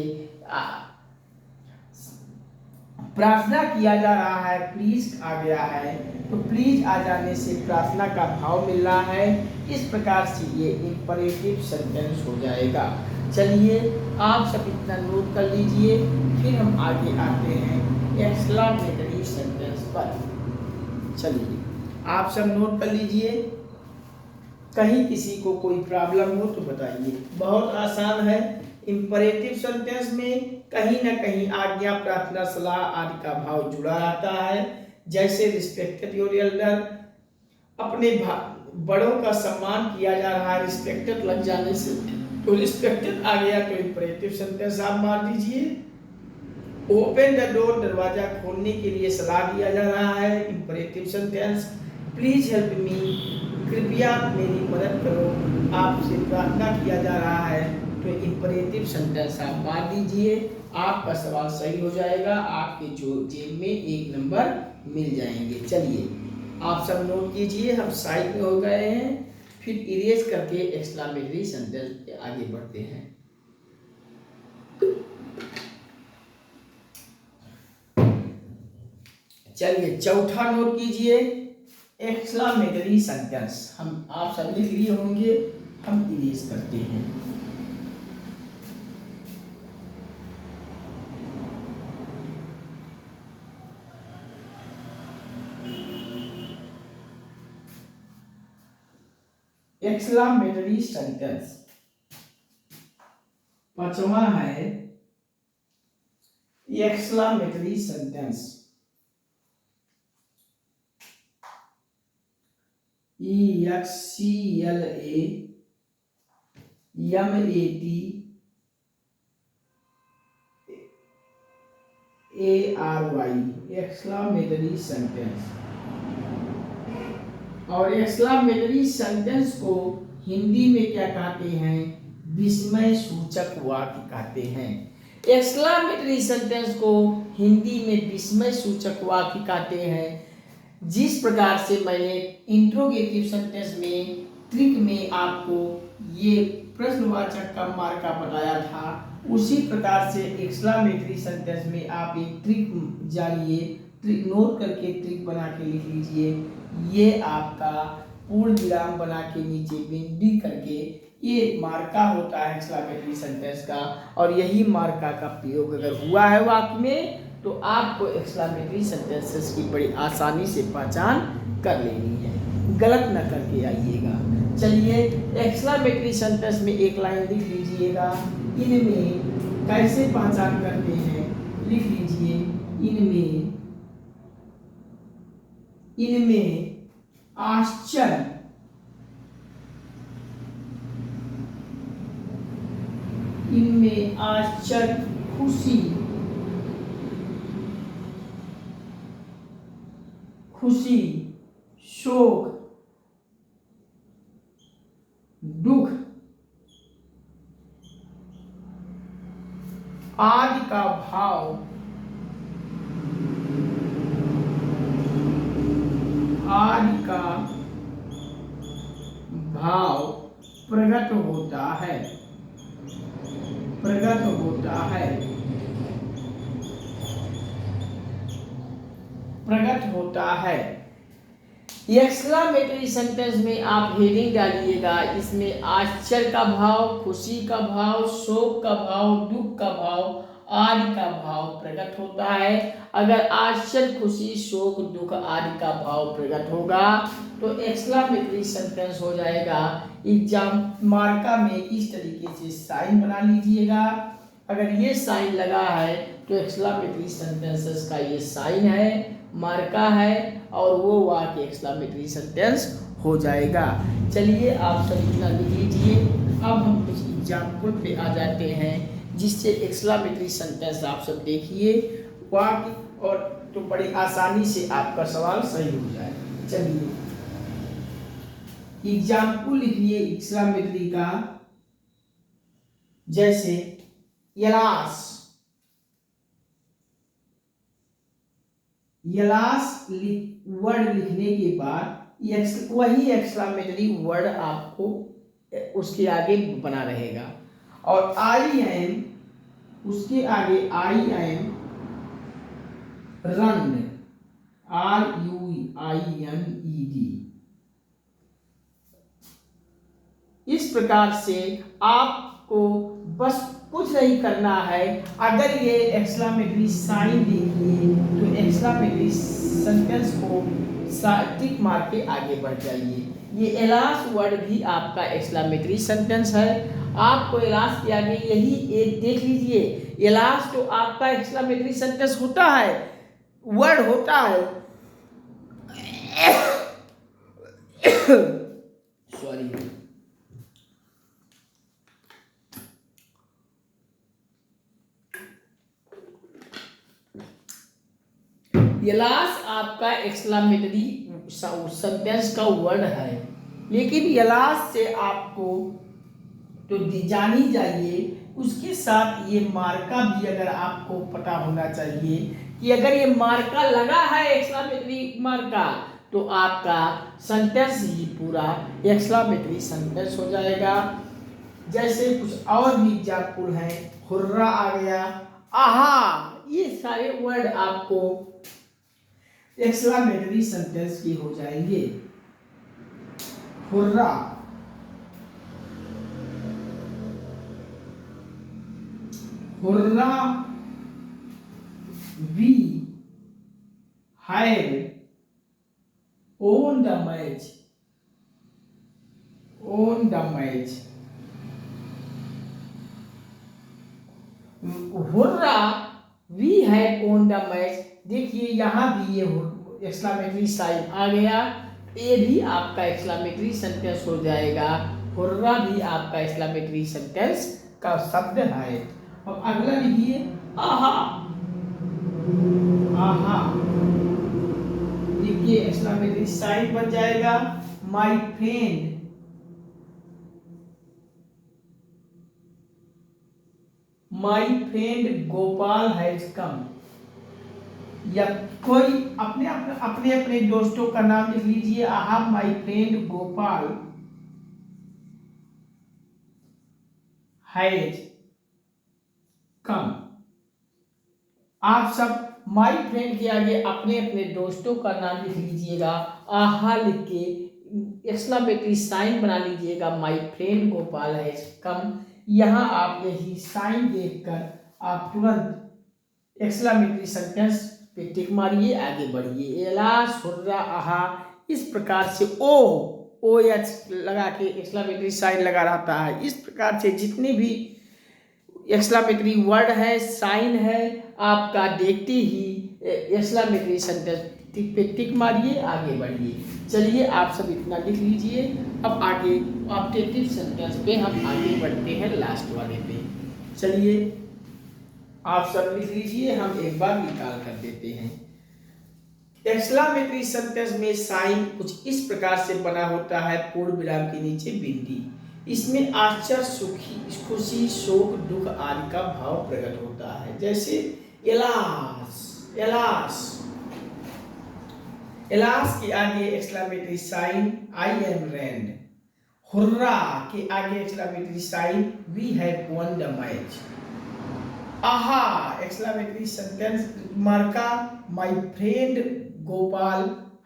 प्रार्थना किया जा रहा है, प्लीज आ गया है तो प्लीज आ जाने से प्रार्थना का भाव मिल रहा है। इस प्रकार से ये इंपरेटिव सेंटेंस हो जाएगा। चलिए आप सब इतना नोट कर लीजिए, फिर हम आगे आते हैं एक्सक्लेमेटरी सेंटेंस पर। चलिए आप सब नोट कर लीजिए, कहीं किसी को कोई प्रॉब्लम हो तो बताइए। बहुत आसान है। इंपरेटिव सेंटेंस में कहीं ना कहीं आज्ञा, प्रार्थना, सलाह आदि का भाव जुड़ा रहता है। जैसे रिस्पेक्टेड योर एल्डर, अपने बड़ों का सम्मान किया जा रहा है। रिस्पेक्टेड लग जाने से तो रिस्पेक्टेड आ गया तो इंपरेटिव सेंटेंस आप मार दीजिए। ओपन द डोर, दरवाजा खोलने के लिए सलाह दिया जा रहा है, imperative sentence. Please help me, कृपया मेरी मदद करो, आपसे प्रार्थना किया जा रहा है तो इंपरेटिव सेंटेंस आप मार दीजिए। आपका सवाल सही हो जाएगा, आपके जो जेब में 1 नंबर मिल जाएंगे। चलिए आप सब नोट कीजिए, हम साइड में हो गए हैं, फिर इरेज करके एक्सक्लेमेटरी सेंटेंस पे आगे बढ़ते हैं। चलिए चौथा नोट कीजिए, एक्सक्लेमेटरी सेंटेंस। हम आप सब लिख लिए होंगे, हम इरेज करते हैं। एक्सक्लेमेटरी सेंटेंस पांचवा है exclamatory sentence. EXCLAMATORY, exclamatory sentence. और एक्सक्लेमेटरी सेंटेंस को हिंदी में क्या कहते हैं? विस्मय सूचक वाक्य कहते हैं। एक्सक्लेमेटरी सेंटेंस को हिंदी में विस्मय सूचक वाक्य कहते हैं। जिस प्रकार से मैंने इंट्रोगेटिव सेंटेंस में ट्रिक में आपको ये प्रश्नवाचक का मार्का बताया था, उसी प्रकार से एक्सक्लेमेटरी सेंटेंस में आप एक ट्रिक जानिए, ट्रिक नोट करके ट्रिक बना के लिख लीजिए। ये आपका पूर्ण विराम बना के नीचे बिंदी करके ये मार्का होता है एक्सक्लेमेटरी सेंटेंस का, और यही मार्का का प्रयोग अगर हुआ है वाक्य में तो आपको एक्सक्लेमेटरी सेंटेंसेस की बड़ी आसानी से पहचान कर लेनी है। गलत न करके आइएगा। चलिए एक्सक्लेमेटरी सेंटेंस में एक लाइन लिख लीजिएगा। इनमें कैसे पहचान करते हैं? लिख लीजिए, इनमें आश्चर्य, इनमें आश्चर्य, खुशी, शोक, दुख आदि का भाव, प्रकट होता है। एक्सक्लेमेटरी सेंटेंस में आप हेडिंग डालिएगा। इसमें आश्चर्य का भाव, खुशी का भाव, शोक का भाव, दुख का भाव आदि का भाव प्रकट होता है। अगर आश्चर्य, खुशी, शोक, दुख आदि का भाव प्रकट होगा तो एक्सक्लेमेटरी सेंटेंस हो जाएगा। एग्जाम मार्का में इस तरीके से साइन बना लीजिएगा। अगर ये साइन लगा है तो एक्सक्लेमेटरी सेंटेंसेस का ये साइन है, मार्का है, और वो वाक्य एक्सक्लेमेटरी सेंटेंस हो जाएगा। चलिए आप सब इतना लिख लीजिए। अब हम कुछ एग्जाम्पल पे आ जाते हैं जिससे एक्सक्लेमेटरी सेंटेंस आप सब देखिए वाक्य, और तो बड़ी आसानी से आपका सवाल सही हो जाए। चलिए एग्जाम्पल लिखिए एक्सक्लेमेटरी का, जैसे यलास। यलास वर्ड लिखने के बाद वही एक्सक्लेमेटरी वर्ड आपको उसके आगे बना रहेगा, और आई एम उसके आगे आई एम रन, RUINED। इस प्रकार से आपको बस कुछ नहीं करना है। अगर ये एक्सक्लेमेटरी साइन देखिए तो एक्सक्लेमेटरी सेंटेंस को टिक मार के आगे बढ़ जाइए। ये एलास वर्ड भी आपका एक्सक्लेमेटरी सेंटेंस है। आपको एलास के आगे यही एक देख लीजिए, एलास तो आपका एक्सक्लेमेटरी सेंटेंस होता है, वर्ड होता है। सॉरी। यलास आपका एक्सक्लेमेटरी सेंटेंस का वर्ड है, लेकिन यलास से आपको तो जानी जाइए, उसके साथ ये मार्का भी अगर आपको पता होना चाहिए कि अगर ये मार्का लगा है एक्सक्लेमेटरी मार्का तो आपका सेंटेंस ही पूरा एक्सक्लेमेटरी सेंटेंस हो जाएगा। जैसे कुछ और भी एग्जाम्पल हैं, हुर्रा आ गया, आहा, ये सारे वर्ड आपको एक्सक्लेमेटरी सेंटेंस की हो जाएंगे। Hurray, hurray, we have won the match, won the match। Hurray, we have won the match। देखिए यहाँ भी ये एक्सक्लेमेटरी साइन आ गया, ये भी आपका एक्सक्लेमेटरी सेंटेंस हो जाएगा। हुर्रा भी आपका एक्सक्लेमेटरी सेंटेंस का शब्द है। अब अगला लिखिए आहा, आहा, देखिए एक्सक्लेमेटरी साइन बन जाएगा। My friend, my friend Gopal has कम। या कोई अपने अपने अपने अपने दोस्तों का नाम लिख लीजिए। आहा, my friend Gopal has come. आप सब माय फ्रेंड के आगे अपने अपने दोस्तों का नाम लिख लीजिएगा। आहा लिख के एक्सक्लेमेटरी साइन बना लीजिएगा। माय फ्रेंड गोपाल हैज कम। यहाँ आप यही साइन देखकर आप तुरंत एक्सक्लेमेटरी सेंटेंस पे टिक मारिए, आगे बढ़िए। एलास, हुर्रा, आहा, इस प्रकार से ओ एच लगा के एक्सक्लेमेटरी साइन लगा रहता है। इस प्रकार से जितने भी एक्सक्लेमेटरी वर्ड है, साइन है, आपका देखते ही एक्सक्लेमेटरी सेंटेंस टिक पे टिक मारिए, आगे बढ़िए। चलिए आप सब इतना लिख लीजिए। अब आगे ऑब्जेक्टिव सेंटेंस पे हम आगे बढ़ते हैं, लास्ट वाले पे। चलिए आप सब लिख लीजिए, हम एक बार निकाल कर देते हैं। एक्सक्लेमेटरी सेंटेंस में साइन कुछ इस प्रकार से बना होता है, पूर्ण विराम के नीचे बिंदी। इसमें आश्चर्य, सुखी, खुशी, शोक, दुख आदि का भाव प्रकट होता है। जैसे एलास, एलास, एलास के आगे exclamatory sign I am ruined. Hurrah के आगे exclamatory sign we have won the match. Aha exclamatory sentence मार्का my friend Gopal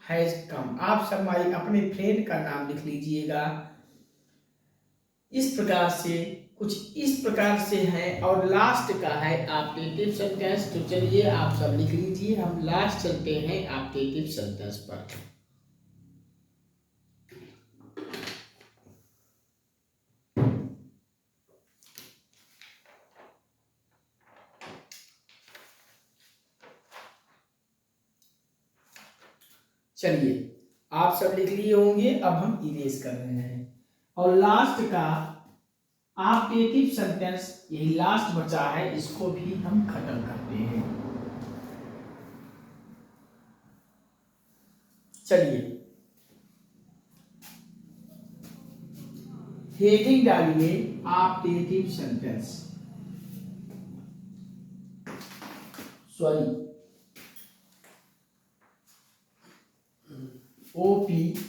has come. आप सब अपने फ्रेंड का नाम लिख लीजिएगा। इस प्रकार से कुछ इस प्रकार से है और लास्ट का है ऑप्टेटिव सेंटेंस। तो चलिए आप सब लिख लीजिए, हम लास्ट चलते हैं ऑप्टेटिव सेंटेंस पर। चलिए आप सब लिख लिए होंगे, अब हम इरेज कर रहे हैं और लास्ट का ऑप्टेटिव सेंटेंस यही लास्ट बचा है, इसको भी हम खत्म करते हैं। चलिए हेडिंग डालिए optative sentence, sorry OPTATIVE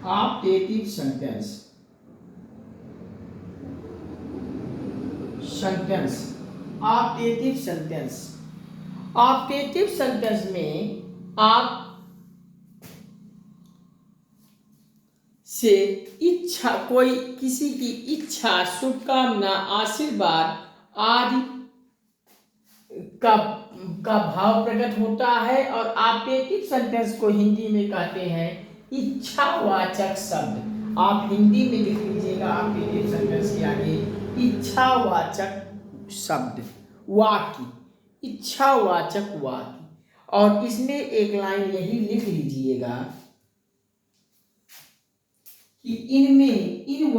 optative sentence. Optative sentence, optative sentence में आप से इच्छा, कोई किसी की इच्छा, शुभकामना, आशीर्वाद आदि का भाव प्रकट होता है। और ऑप्टेटिव सेंटेंस को हिंदी में कहते हैं इच्छावाचक शब्द। आप हिंदी में लिख लीजिएगा ऑप्टेटिव सेंटेंस के आगे इच्छावाचक शब्द, वाक्य, इच्छावाचक वाक्य। और इसमें एक लाइन यही लिख लीजिएगा कि इनमें, इन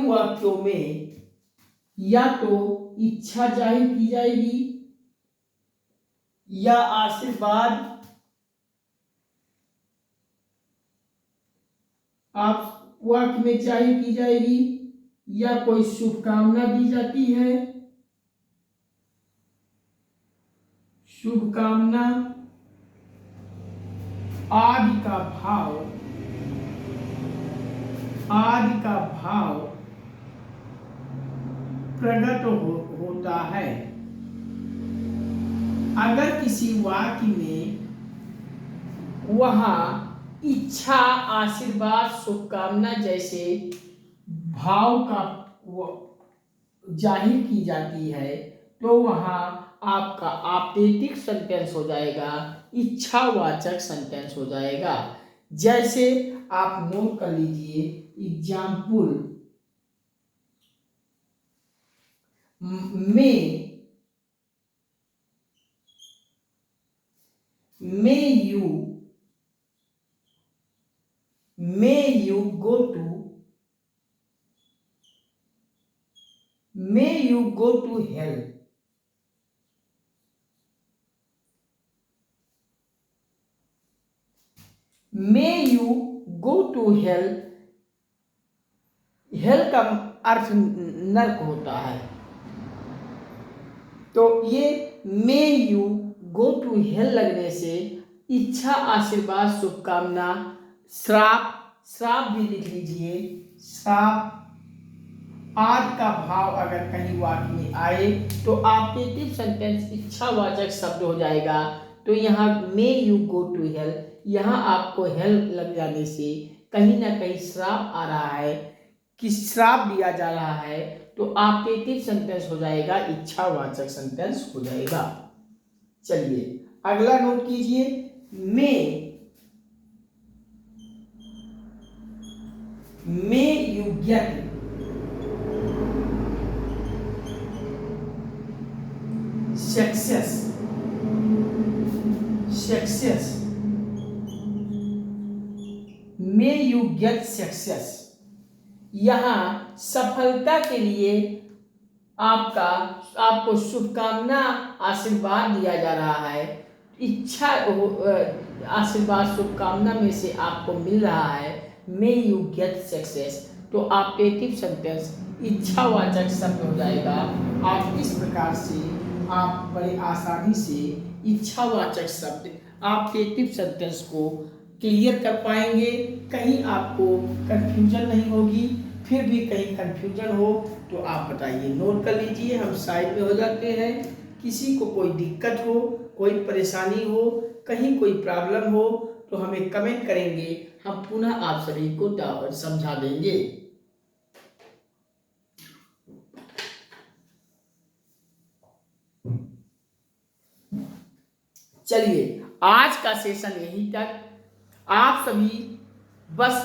वाक्यों में या तो इच्छा जाहिर की जाएगी या आशीर्वाद आप वाक्य में जाहिर की जाएगी या कोई शुभकामना दी जाती है, शुभकामना आदि का भाव प्रकट होता है। अगर किसी वाक्य में वहां इच्छा, आशीर्वाद, शुभकामना जैसे भाव का जाहिर की जाती है तो वहां आपका ऑप्टेटिव सेंटेंस हो जाएगा, इच्छावाचक सेंटेंस हो जाएगा। जैसे आप नोट कर लीजिए example, may you go to hell. May you go to hell. Hell का अर्थ नरक होता है, तो ये may you go to hell लगने से इच्छा, आशीर्वाद, शुभकामना, श्राप भी लिख लीजिए, श्राप आदि का भाव अगर कहीं वाक्य में आए तो ऑप्टेटिव सेंटेंस इच्छावाचक शब्द हो जाएगा। तो यहाँ may you go to hell, यहाँ आपको हेल लग जाने से कहीं ना कहीं श्राप आ रहा है कि श्राप दिया जा रहा है, तो ऑप्टेटिव सेंटेंस हो जाएगा, इच्छावाचक सेंटेंस हो जाएगा। चलिए अगला नोट कीजिए, may you get success, may you get success. यहाँ सफलता के लिए आपको शुभकामना, आशीर्वाद दिया जा रहा है। इच्छा, आशीर्वाद, शुभकामना में से आपको मिल रहा है मे यू गेट सक्सेस, तो ऑप्टेटिव सेंटेंस इच्छावाचक शब्द हो जाएगा। आप इस प्रकार से आप बड़े आसानी से इच्छावाचक शब्द ऑप्टेटिव सेंटेंस को क्लियर कर पाएंगे, कहीं आपको कंफ्यूजन नहीं होगी। फिर भी कहीं कन्फ्यूजन हो तो आप बताइए, नोट कर लीजिए, हम साइड में हो जाते हैं। किसी को कोई दिक्कत हो, कोई परेशानी हो, कहीं कोई प्रॉब्लम हो तो हमें कमेंट करेंगे, हम पुनः आप सभी को समझा देंगे। चलिए, आज का सेशन यहीं तक। आप सभी बस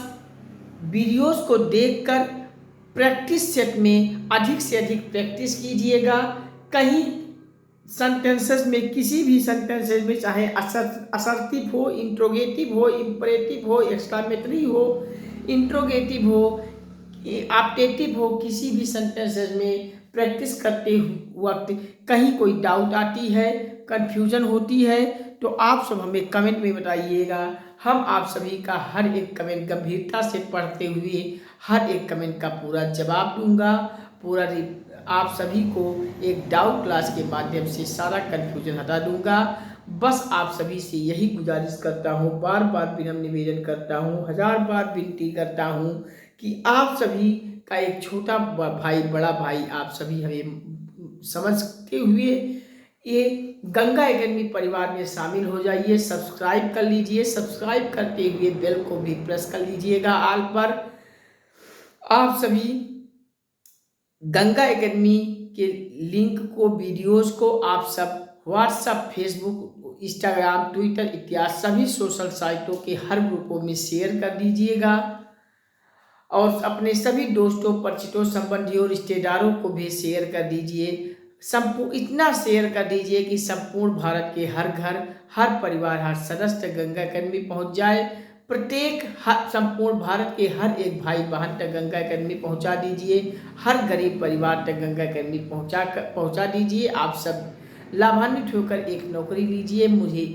वीडियोस को देखकर प्रैक्टिस सेट में अधिक से अधिक प्रैक्टिस कीजिएगा। कहीं सेंटेंसेस में, किसी भी सेंटेंसेस में, चाहे असर्टिव हो, इंट्रोगेटिव हो, इंपरेटिव हो, एक्सक्लेमेटरी हो, इंट्रोगेटिव हो, ऑप्टेटिव हो, किसी भी सेंटेंसेस में प्रैक्टिस करते वक्त कहीं कोई डाउट आती है, कंफ्यूजन होती है तो आप सब हमें कमेंट में बताइएगा। हम आप सभी का हर एक कमेंट गंभीरता से पढ़ते हुए हर एक कमेंट का पूरा जवाब दूंगा। पूरा आप सभी को एक डाउट क्लास के माध्यम से सारा कन्फ्यूजन हटा दूंगा। बस आप सभी से यही गुजारिश करता हूँ, बार बार विनम्र निवेदन करता हूँ, हजार बार विनती करता हूँ कि आप सभी का एक छोटा भाई, बड़ा भाई, आप सभी हमें समझते हुए ये गंगा एकेडमी परिवार में शामिल हो जाइए। सब्सक्राइब कर लीजिए, सब्सक्राइब करते हुए बेल को भी प्रेस कर लीजिएगा ऑल पर। आप सभी गंगा एकेडमी के लिंक को, वीडियोस को आप सब व्हाट्सएप, फेसबुक, इंस्टाग्राम, ट्विटर इत्यादि सभी सोशल साइटों के हर ग्रुपों में शेयर कर दीजिएगा और अपने सभी दोस्तों, परिचितों, संबंधियों, रिश्तेदारों को भी शेयर कर दीजिए। इतना शेयर कर दीजिए कि संपूर्ण भारत के हर घर, हर परिवार, हर सदस्य गंगा एकेडमी पहुंच जाए। प्रत्येक संपूर्ण भारत के हर एक भाई बहन तक गंगा एकेडमी पहुंचा दीजिए। हर गरीब परिवार तक गंगा एकेडमी पहुंचा दीजिए। आप सब लाभान्वित होकर एक नौकरी लीजिए। मुझे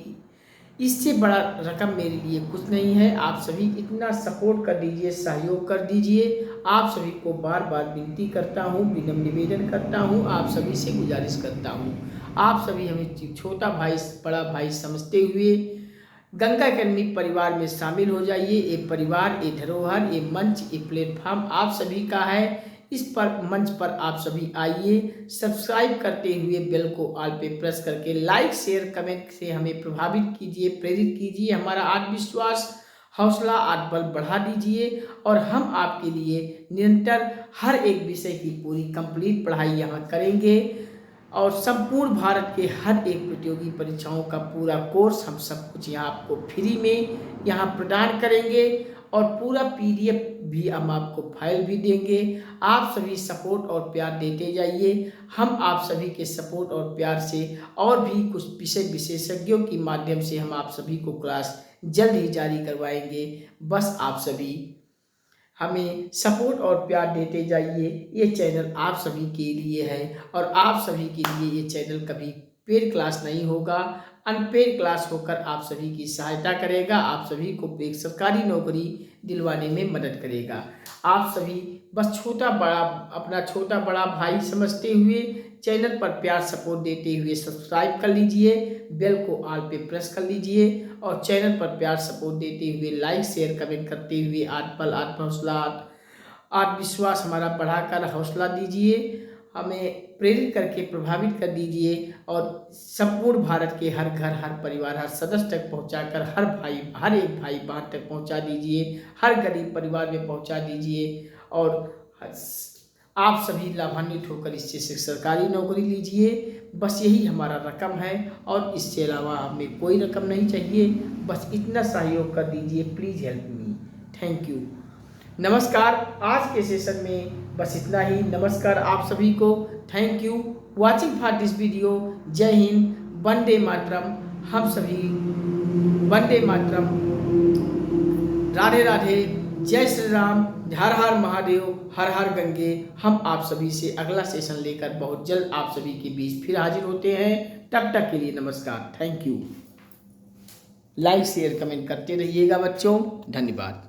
इससे बड़ा रकम मेरे लिए कुछ नहीं है। आप सभी इतना सपोर्ट कर दीजिए, सहयोग कर दीजिए। आप सभी को बार बार विनती करता हूँ, विनम्र निवेदन करता हूँ, आप सभी से गुजारिश करता हूँ। आप सभी हमें छोटा भाई, बड़ा भाई समझते हुए गंगा एकेडमी परिवार में शामिल हो जाइए। ये परिवार, ये धरोहर, ये मंच, ये प्लेटफॉर्म आप सभी का है। इस पर मंच पर आप सभी आइए। सब्सक्राइब करते हुए बेल को ऑल पे प्रेस करके लाइक, शेयर, कमेंट से हमें प्रभावित कीजिए, प्रेरित कीजिए। हमारा आत्मविश्वास, हौसला, आत्मबल बढ़ा दीजिए और हम आपके लिए निरंतर हर एक विषय की पूरी कंप्लीट पढ़ाई यहाँ करेंगे और संपूर्ण भारत के हर एक प्रतियोगी परीक्षाओं का पूरा कोर्स हम सब कुछ यहाँ आपको फ्री में यहाँ प्रदान करेंगे और पूरा PDF भी हम आपको फाइल भी देंगे। आप सभी सपोर्ट और प्यार देते जाइए। हम आप सभी के सपोर्ट और प्यार से और भी कुछ विषय विशेषज्ञों के माध्यम से हम आप सभी को क्लास जल्द ही जारी करवाएंगे। बस आप सभी हमें सपोर्ट और प्यार देते जाइए। ये चैनल आप सभी के लिए है और आप सभी के लिए ये चैनल कभी पेड क्लास नहीं होगा, अनपेड क्लास होकर आप सभी की सहायता करेगा, आप सभी को एक सरकारी नौकरी दिलवाने में मदद करेगा। आप सभी बस अपना छोटा बड़ा भाई समझते हुए चैनल पर प्यार सपोर्ट देते हुए सब्सक्राइब कर लीजिए, बेल को ऑल पे प्रेस कर लीजिए और चैनल पर प्यार सपोर्ट देते हुए लाइक, शेयर, कमेंट करते हुए आत्मविश्वास हमारा बढ़ाकर हौसला दीजिए। हमें प्रेरित करके प्रभावित कर दीजिए और संपूर्ण भारत के हर घर, हर परिवार, हर सदस्य तक पहुंचाकर हर एक भाई बहन तक पहुंचा दीजिए, हर गरीब परिवार में पहुंचा दीजिए और आप सभी लाभान्वित होकर इससे सरकारी नौकरी लीजिए। बस यही हमारा रकम है और इससे अलावा हमें कोई रकम नहीं चाहिए। बस इतना सहयोग कर दीजिए, please help me. Thank you. नमस्कार। आज के सेशन में बस इतना ही। नमस्कार आप सभी को। Thank you watching for this video. जय हिंद, वंदे मातरम। हम सभी वंदे मातरम, राधे राधे, जय श्री राम, हर हर महादेव, हर हर गंगे। हम आप सभी से अगला सेशन लेकर बहुत जल्द आप सभी के बीच फिर हाजिर होते हैं। तब तक के लिए नमस्कार। Thank you. Like, share, comment करते रहिएगा बच्चों। धन्यवाद।